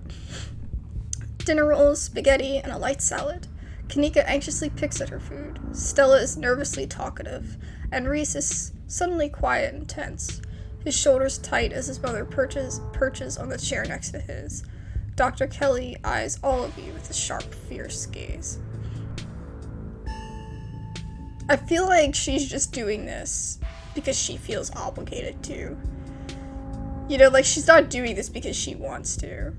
Dinner rolls, spaghetti, and a light salad. Kanika anxiously picks at her food. Stella is nervously talkative, and Reese is suddenly quiet and tense, his shoulders tight as his mother perches on the chair next to his. Dr. Kelly eyes all of you with a sharp, fierce gaze. I feel like she's just doing this because she feels obligated to. You know, like, she's not doing this because she wants to.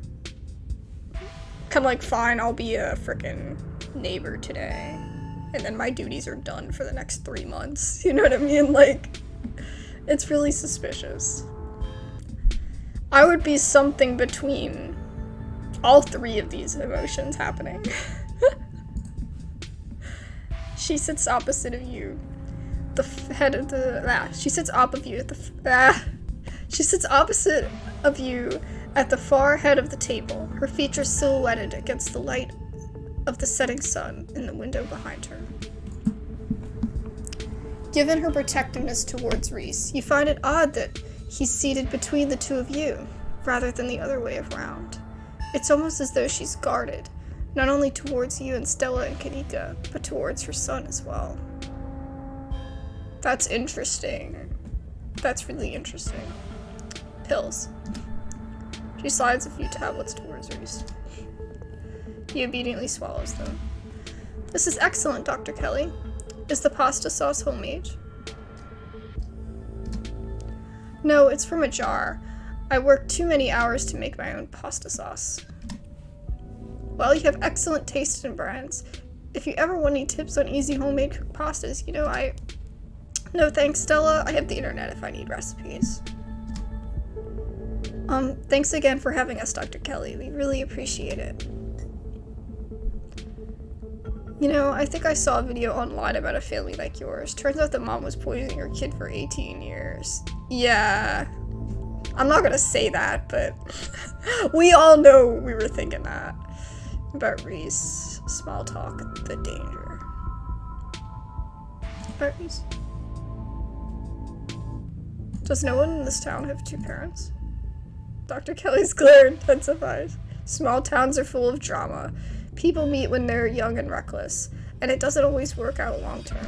Kind of like, fine, I'll be a frickin' neighbor today, and then my duties are done for the next 3 months. You know what I mean? Like, it's really suspicious. I would be something between all 3 of these emotions happening. She sits opposite of you. She sits opposite of you at the far head of the table, her features silhouetted against the light of the setting sun in the window behind her. Given her protectiveness towards Reese, you find it odd that he's seated between the two of you, rather than the other way around. It's almost as though she's guarded, not only towards you and Stella and Kanika, but towards her son as well. That's interesting. That's really interesting. Pills. She slides a few tablets towards Reese. He obediently swallows them. This is excellent, Dr. Kelly. Is the pasta sauce homemade? No, it's from a jar. I worked too many hours to make my own pasta sauce. Well, you have excellent taste in brands. If you ever want any tips on easy homemade cooked pastas, No thanks, Stella. I have the internet if I need recipes. Thanks again for having us, Dr. Kelly. We really appreciate it. I think I saw a video online about a family like yours. Turns out the mom was poisoning her kid for 18 years. Yeah. I'm not gonna say that, but we all know we were thinking that. About Reese. Small talk, the danger. About Reese. Does no one in this town have two parents? Dr. Kelly's glare intensifies. Small towns are full of drama. People meet when they're young and reckless, and it doesn't always work out long term.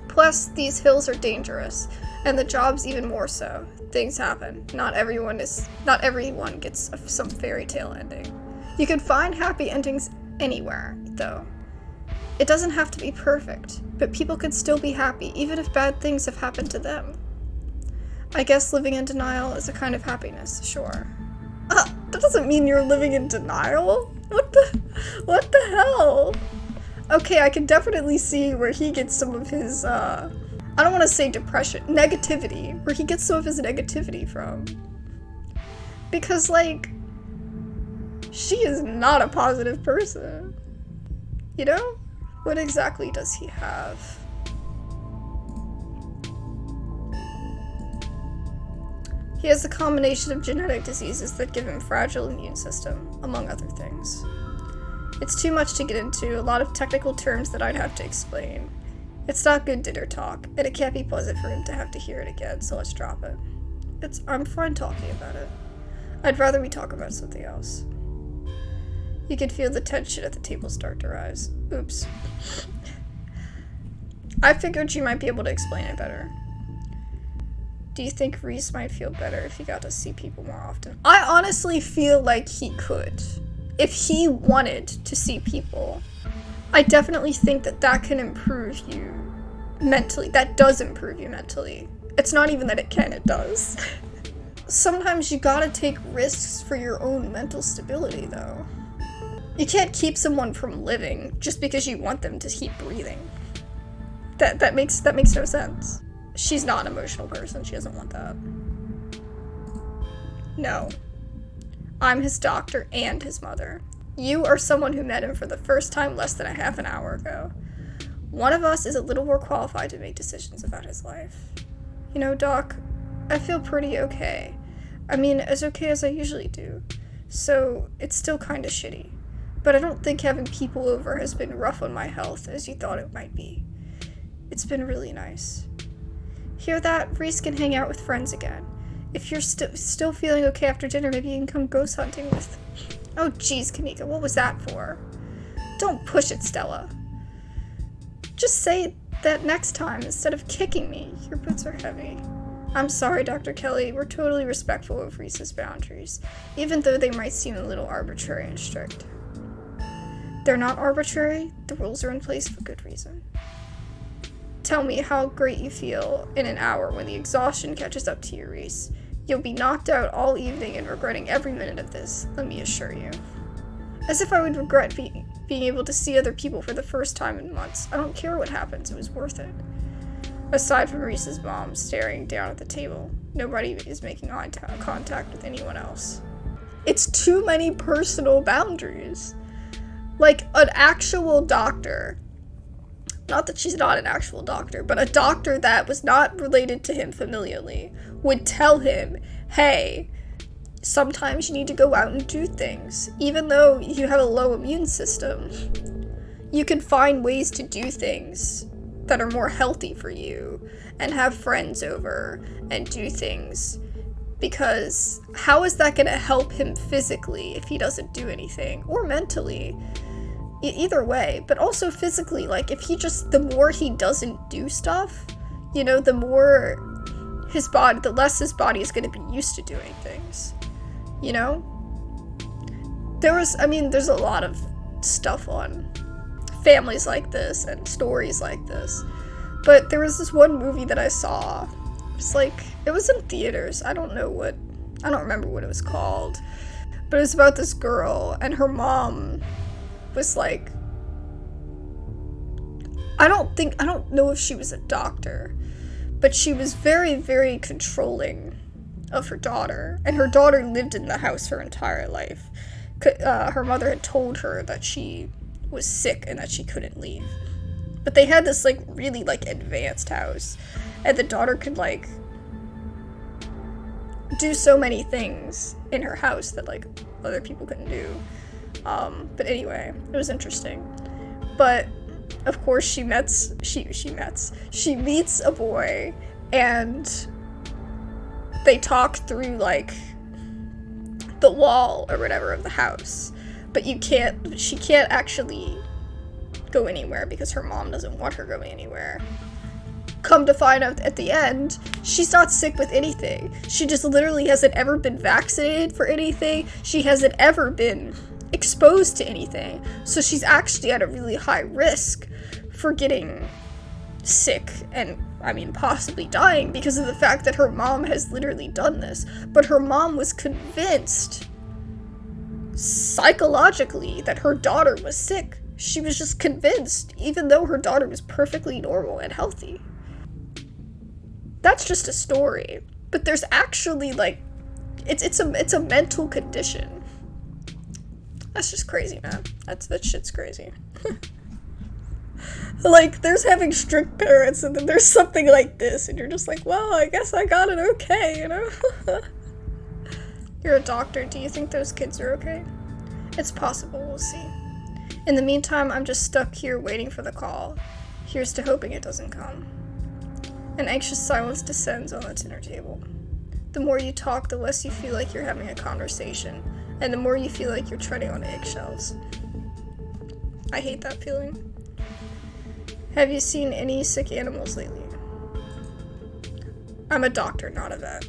Plus, these hills are dangerous, and the job's even more so. Things happen. Not everyone gets some fairy tale ending. You can find happy endings anywhere, though. It doesn't have to be perfect, but people can still be happy, even if bad things have happened to them. I guess living in denial is a kind of happiness, sure. That doesn't mean you're living in denial? What the hell? Okay, I can definitely see where he gets some of his, I don't want to say depression, negativity, where he gets some of his negativity from. Because, she is not a positive person. What exactly does he have? He has a combination of genetic diseases that give him fragile immune system, among other things. It's too much to get into, a lot of technical terms that I'd have to explain. It's not good dinner talk, and it can't be pleasant for him to have to hear it again, so let's drop it. I'm fine talking about it. I'd rather we talk about something else. You can feel the tension at the table start to rise. Oops. I figured you might be able to explain it better. Do you think Reese might feel better if he got to see people more often? I honestly feel like he could. If he wanted to see people, I definitely think that can improve you mentally. That does improve you mentally. It's not even that it can, it does. Sometimes you gotta take risks for your own mental stability, though. You can't keep someone from living just because you want them to keep breathing. That makes no sense. She's not an emotional person. She doesn't want that. No. I'm his doctor and his mother. You are someone who met him for the first time less than a half an hour ago. One of us is a little more qualified to make decisions about his life. Doc, I feel pretty okay. I mean, as okay as I usually do. So, it's still kinda shitty. But I don't think having people over has been rough on my health as you thought it might be. It's been really nice. Hear that? Reese can hang out with friends again. If you're still feeling okay after dinner, maybe you can come ghost hunting with... Oh jeez, Kanika, what was that for? Don't push it, Stella. Just say that next time instead of kicking me. Your boots are heavy. I'm sorry, Dr. Kelly. We're totally respectful of Reese's boundaries, even though they might seem a little arbitrary and strict. They're not arbitrary. The rules are in place for good reason. Tell me how great you feel in an hour when the exhaustion catches up to you, Reese. You'll be knocked out all evening and regretting every minute of this, let me assure you. As if I would regret being able to see other people for the first time in months. I don't care what happens, it was worth it. Aside from Reese's mom staring down at the table, nobody is making eye contact with anyone else. It's too many personal boundaries. Like, an actual doctor, not that she's not an actual doctor, but a doctor that was not related to him familially, would tell him, hey, sometimes you need to go out and do things. Even though you have a low immune system, you can find ways to do things that are more healthy for you and have friends over and do things. Because how is that going to help him physically if he doesn't do anything? Or mentally? Either way. But also physically, like, if he just, the more he doesn't do stuff, you know, the more his body, the less his body is going to be used to doing things. You know? There's a lot of stuff on families like this and stories like this. But there was this one movie that I saw. It's like, it was in theaters. I don't remember what it was called. But it was about this girl, and her mom was like, I don't know if she was a doctor, but she was very, very controlling of her daughter. And her daughter lived in the house her entire life. Her mother had told her that she was sick and that she couldn't leave. But they had this, like, really, like, advanced house. And the daughter could, like, do so many things in her house that, like, other people couldn't do. But anyway, it was interesting. But, of course, she meets a boy, and they talk through, like, the wall or whatever of the house. But she can't actually go anywhere because her mom doesn't want her going anywhere. Come to find out at the end, she's not sick with anything. She just literally hasn't ever been vaccinated for anything. She hasn't ever been exposed to anything. So she's actually at a really high risk for getting sick and, possibly dying because of the fact that her mom has literally done this. But her mom was convinced psychologically that her daughter was sick. She was just convinced, even though her daughter was perfectly normal and healthy. That's just a story. But there's actually, like, it's a mental condition. That's just crazy, man. That shit's crazy. Like, there's having strict parents, and then there's something like this, and you're just like, well, I guess I got it okay, you know? You're a doctor. Do you think those kids are okay? It's possible. We'll see. In the meantime, I'm just stuck here waiting for the call. Here's to hoping it doesn't come. An anxious silence descends on the dinner table. The more you talk, the less you feel like you're having a conversation, and the more you feel like you're treading on eggshells. I hate that feeling. Have you seen any sick animals lately? I'm a doctor, not a vet.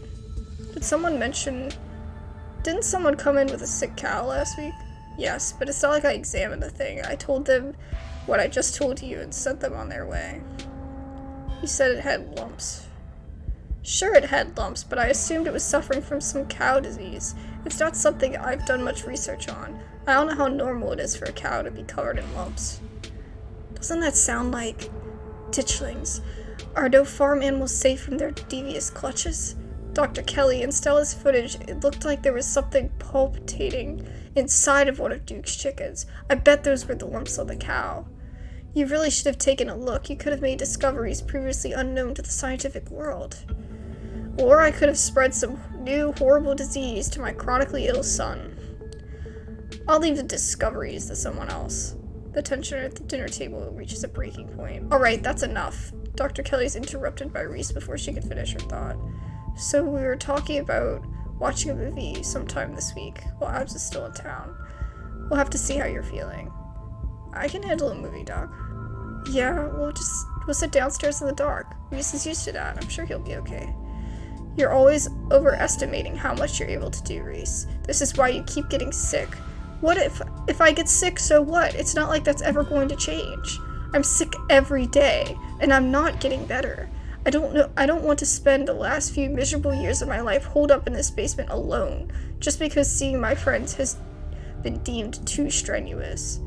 Didn't someone come in with a sick cow last week? Yes, but it's not like I examined the thing. I told them what I just told you and sent them on their way. You said it had lumps. Sure, it had lumps, but I assumed it was suffering from some cow disease. It's not something I've done much research on. I don't know how normal it is for a cow to be covered in lumps. Doesn't that sound like ditchlings? Are no farm animals safe from their devious clutches? Dr. Kelly, in Stella's footage, it looked like there was something palpitating inside of one of Duke's chickens. I bet those were the lumps on the cow. You really should have taken a look. You could have made discoveries previously unknown to the scientific world. Or I could have spread some new horrible disease to my chronically ill son. I'll leave the discoveries to someone else. The tension at the dinner table reaches a breaking point. Alright, that's enough. Dr. Kelly's interrupted by Reese before she could finish her thought. So we were talking about watching a movie sometime this week while Abs is still in town. We'll have to see how you're feeling. I can handle a movie, Doc. Yeah, we'll sit downstairs in the dark. Reese is used to that. I'm sure he'll be okay. You're always overestimating how much you're able to do, Reese. This is why you keep getting sick. What if I get sick, so what? It's not like that's ever going to change. I'm sick every day, and I'm not getting better. I don't want to spend the last few miserable years of my life holed up in this basement alone, just because seeing my friends has been deemed too strenuous.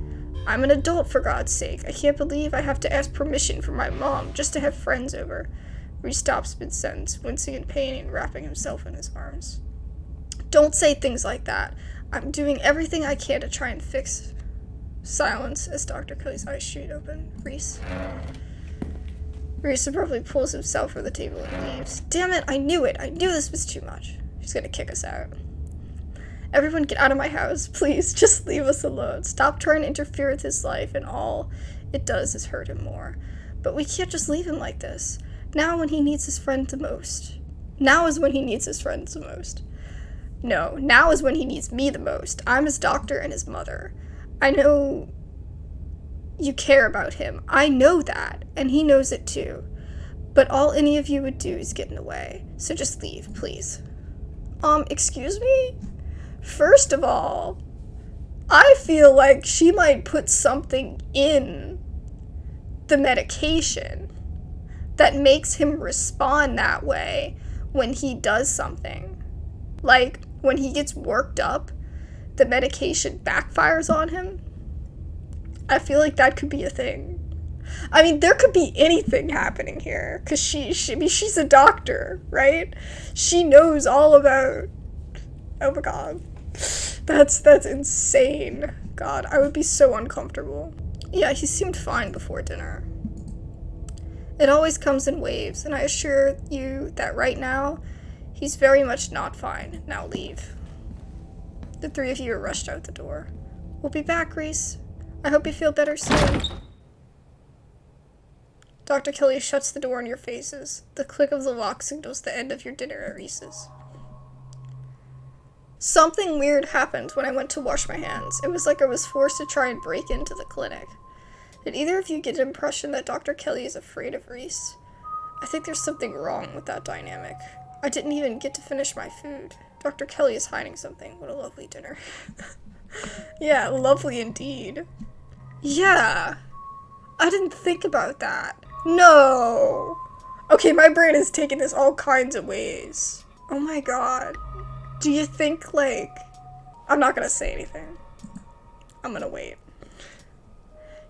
I'm an adult, for God's sake. I can't believe I have to ask permission from my mom just to have friends over. Reese stops mid-sentence, wincing in pain and wrapping himself in his arms. Don't say things like that. I'm doing everything I can to try and fix. Silence as Dr. Kelly's eyes shoot open. Reese abruptly pulls himself from the table and leaves. Damn it, I knew it! I knew this was too much. She's gonna kick us out. Everyone get out of my house, please. Just leave us alone. Stop trying to interfere with his life, and all it does is hurt him more. But we can't just leave him like this. Now when he needs his friend the most. Now is when he needs his friends the most. No, now is when he needs me the most. I'm his doctor and his mother. I know you care about him. I know that, and he knows it too. But all any of you would do is get in the way. So just leave, please. Excuse me? First of all, I feel like she might put something in the medication that makes him respond that way when he does something. Like, when he gets worked up, the medication backfires on him. I feel like that could be a thing. I mean, there could be anything happening here, because she's a doctor, right? She knows all about... Oh my god. That's insane. God, I would be so uncomfortable. Yeah, he seemed fine before dinner. It always comes in waves, and I assure you that right now, he's very much not fine. Now leave. The three of you are rushed out the door. We'll be back, Reese. I hope you feel better soon. Dr. Kelly shuts the door in your faces. The click of the lock signals the end of your dinner at Reese's. Something weird happened when I went to wash my hands. It was like I was forced to try and break into the clinic. Did either of you get an impression that Dr. Kelly is afraid of Reese? I think there's something wrong with that dynamic. I didn't even get to finish my food. Dr. Kelly is hiding something. What a lovely dinner. Yeah, lovely indeed. Yeah. I didn't think about that. No. Okay, my brain is taking this all kinds of ways. Oh my god. Do you think, like... I'm not gonna say anything. I'm gonna wait.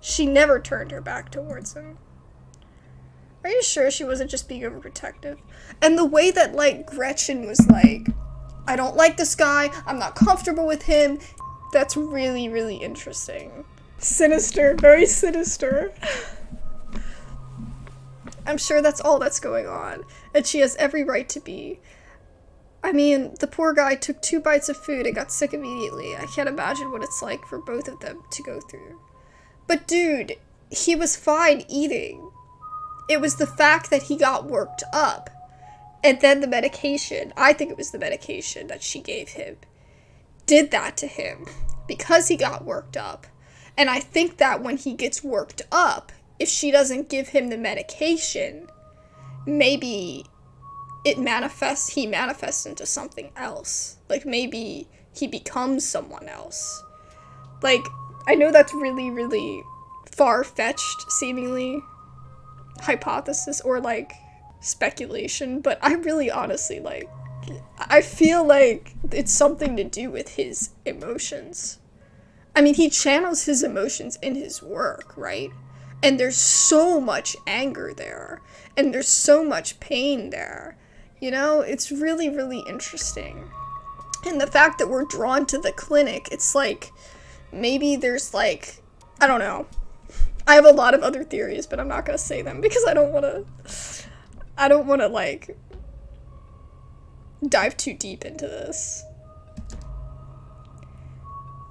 She never turned her back towards him. Are you sure she wasn't just being overprotective? And the way that, like, Gretchen was like, I don't like this guy, I'm not comfortable with him, that's really, really interesting. Sinister, very sinister. I'm sure that's all that's going on, and she has every right to be. I mean, the poor guy took 2 bites of food and got sick immediately. I can't imagine what it's like for both of them to go through. But dude, he was fine eating. It was the fact that he got worked up. And then the medication, I think it was the medication that she gave him, did that to him because he got worked up. And I think that when he gets worked up, if she doesn't give him the medication, maybe he manifests into something else. Like, maybe he becomes someone else. Like, I know that's really, really far-fetched, seemingly, hypothesis, or, like, speculation, but I really honestly, like, I feel like it's something to do with his emotions. I mean, he channels his emotions in his work, right? And there's so much anger there, and there's so much pain there. You know, it's really, really interesting. And the fact that we're drawn to the clinic, it's like, maybe there's like, I don't know. I have a lot of other theories, but I'm not gonna say them because I don't wanna like, dive too deep into this.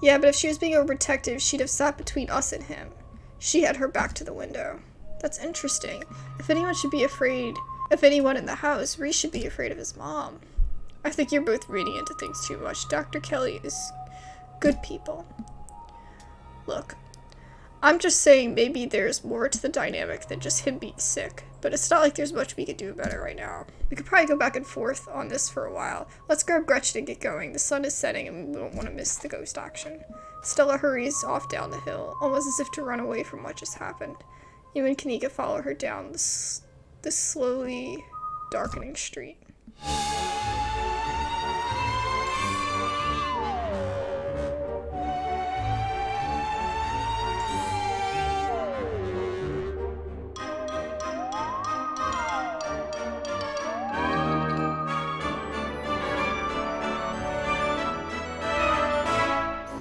Yeah, but if she was being overprotective, she'd have sat between us and him. She had her back to the window. That's interesting. If anyone should be afraid of anyone in the house, Reese should be afraid of his mom. I think you're both reading into things too much. Dr. Kelly is good people. Look, I'm just saying maybe there's more to the dynamic than just him being sick. But it's not like there's much we could do about it right now. We could probably go back and forth on this for a while. Let's grab Gretchen and get going. The sun is setting and we don't want to miss the ghost action. Stella hurries off down the hill, almost as if to run away from what just happened. You and Kanika follow her down this slowly darkening street.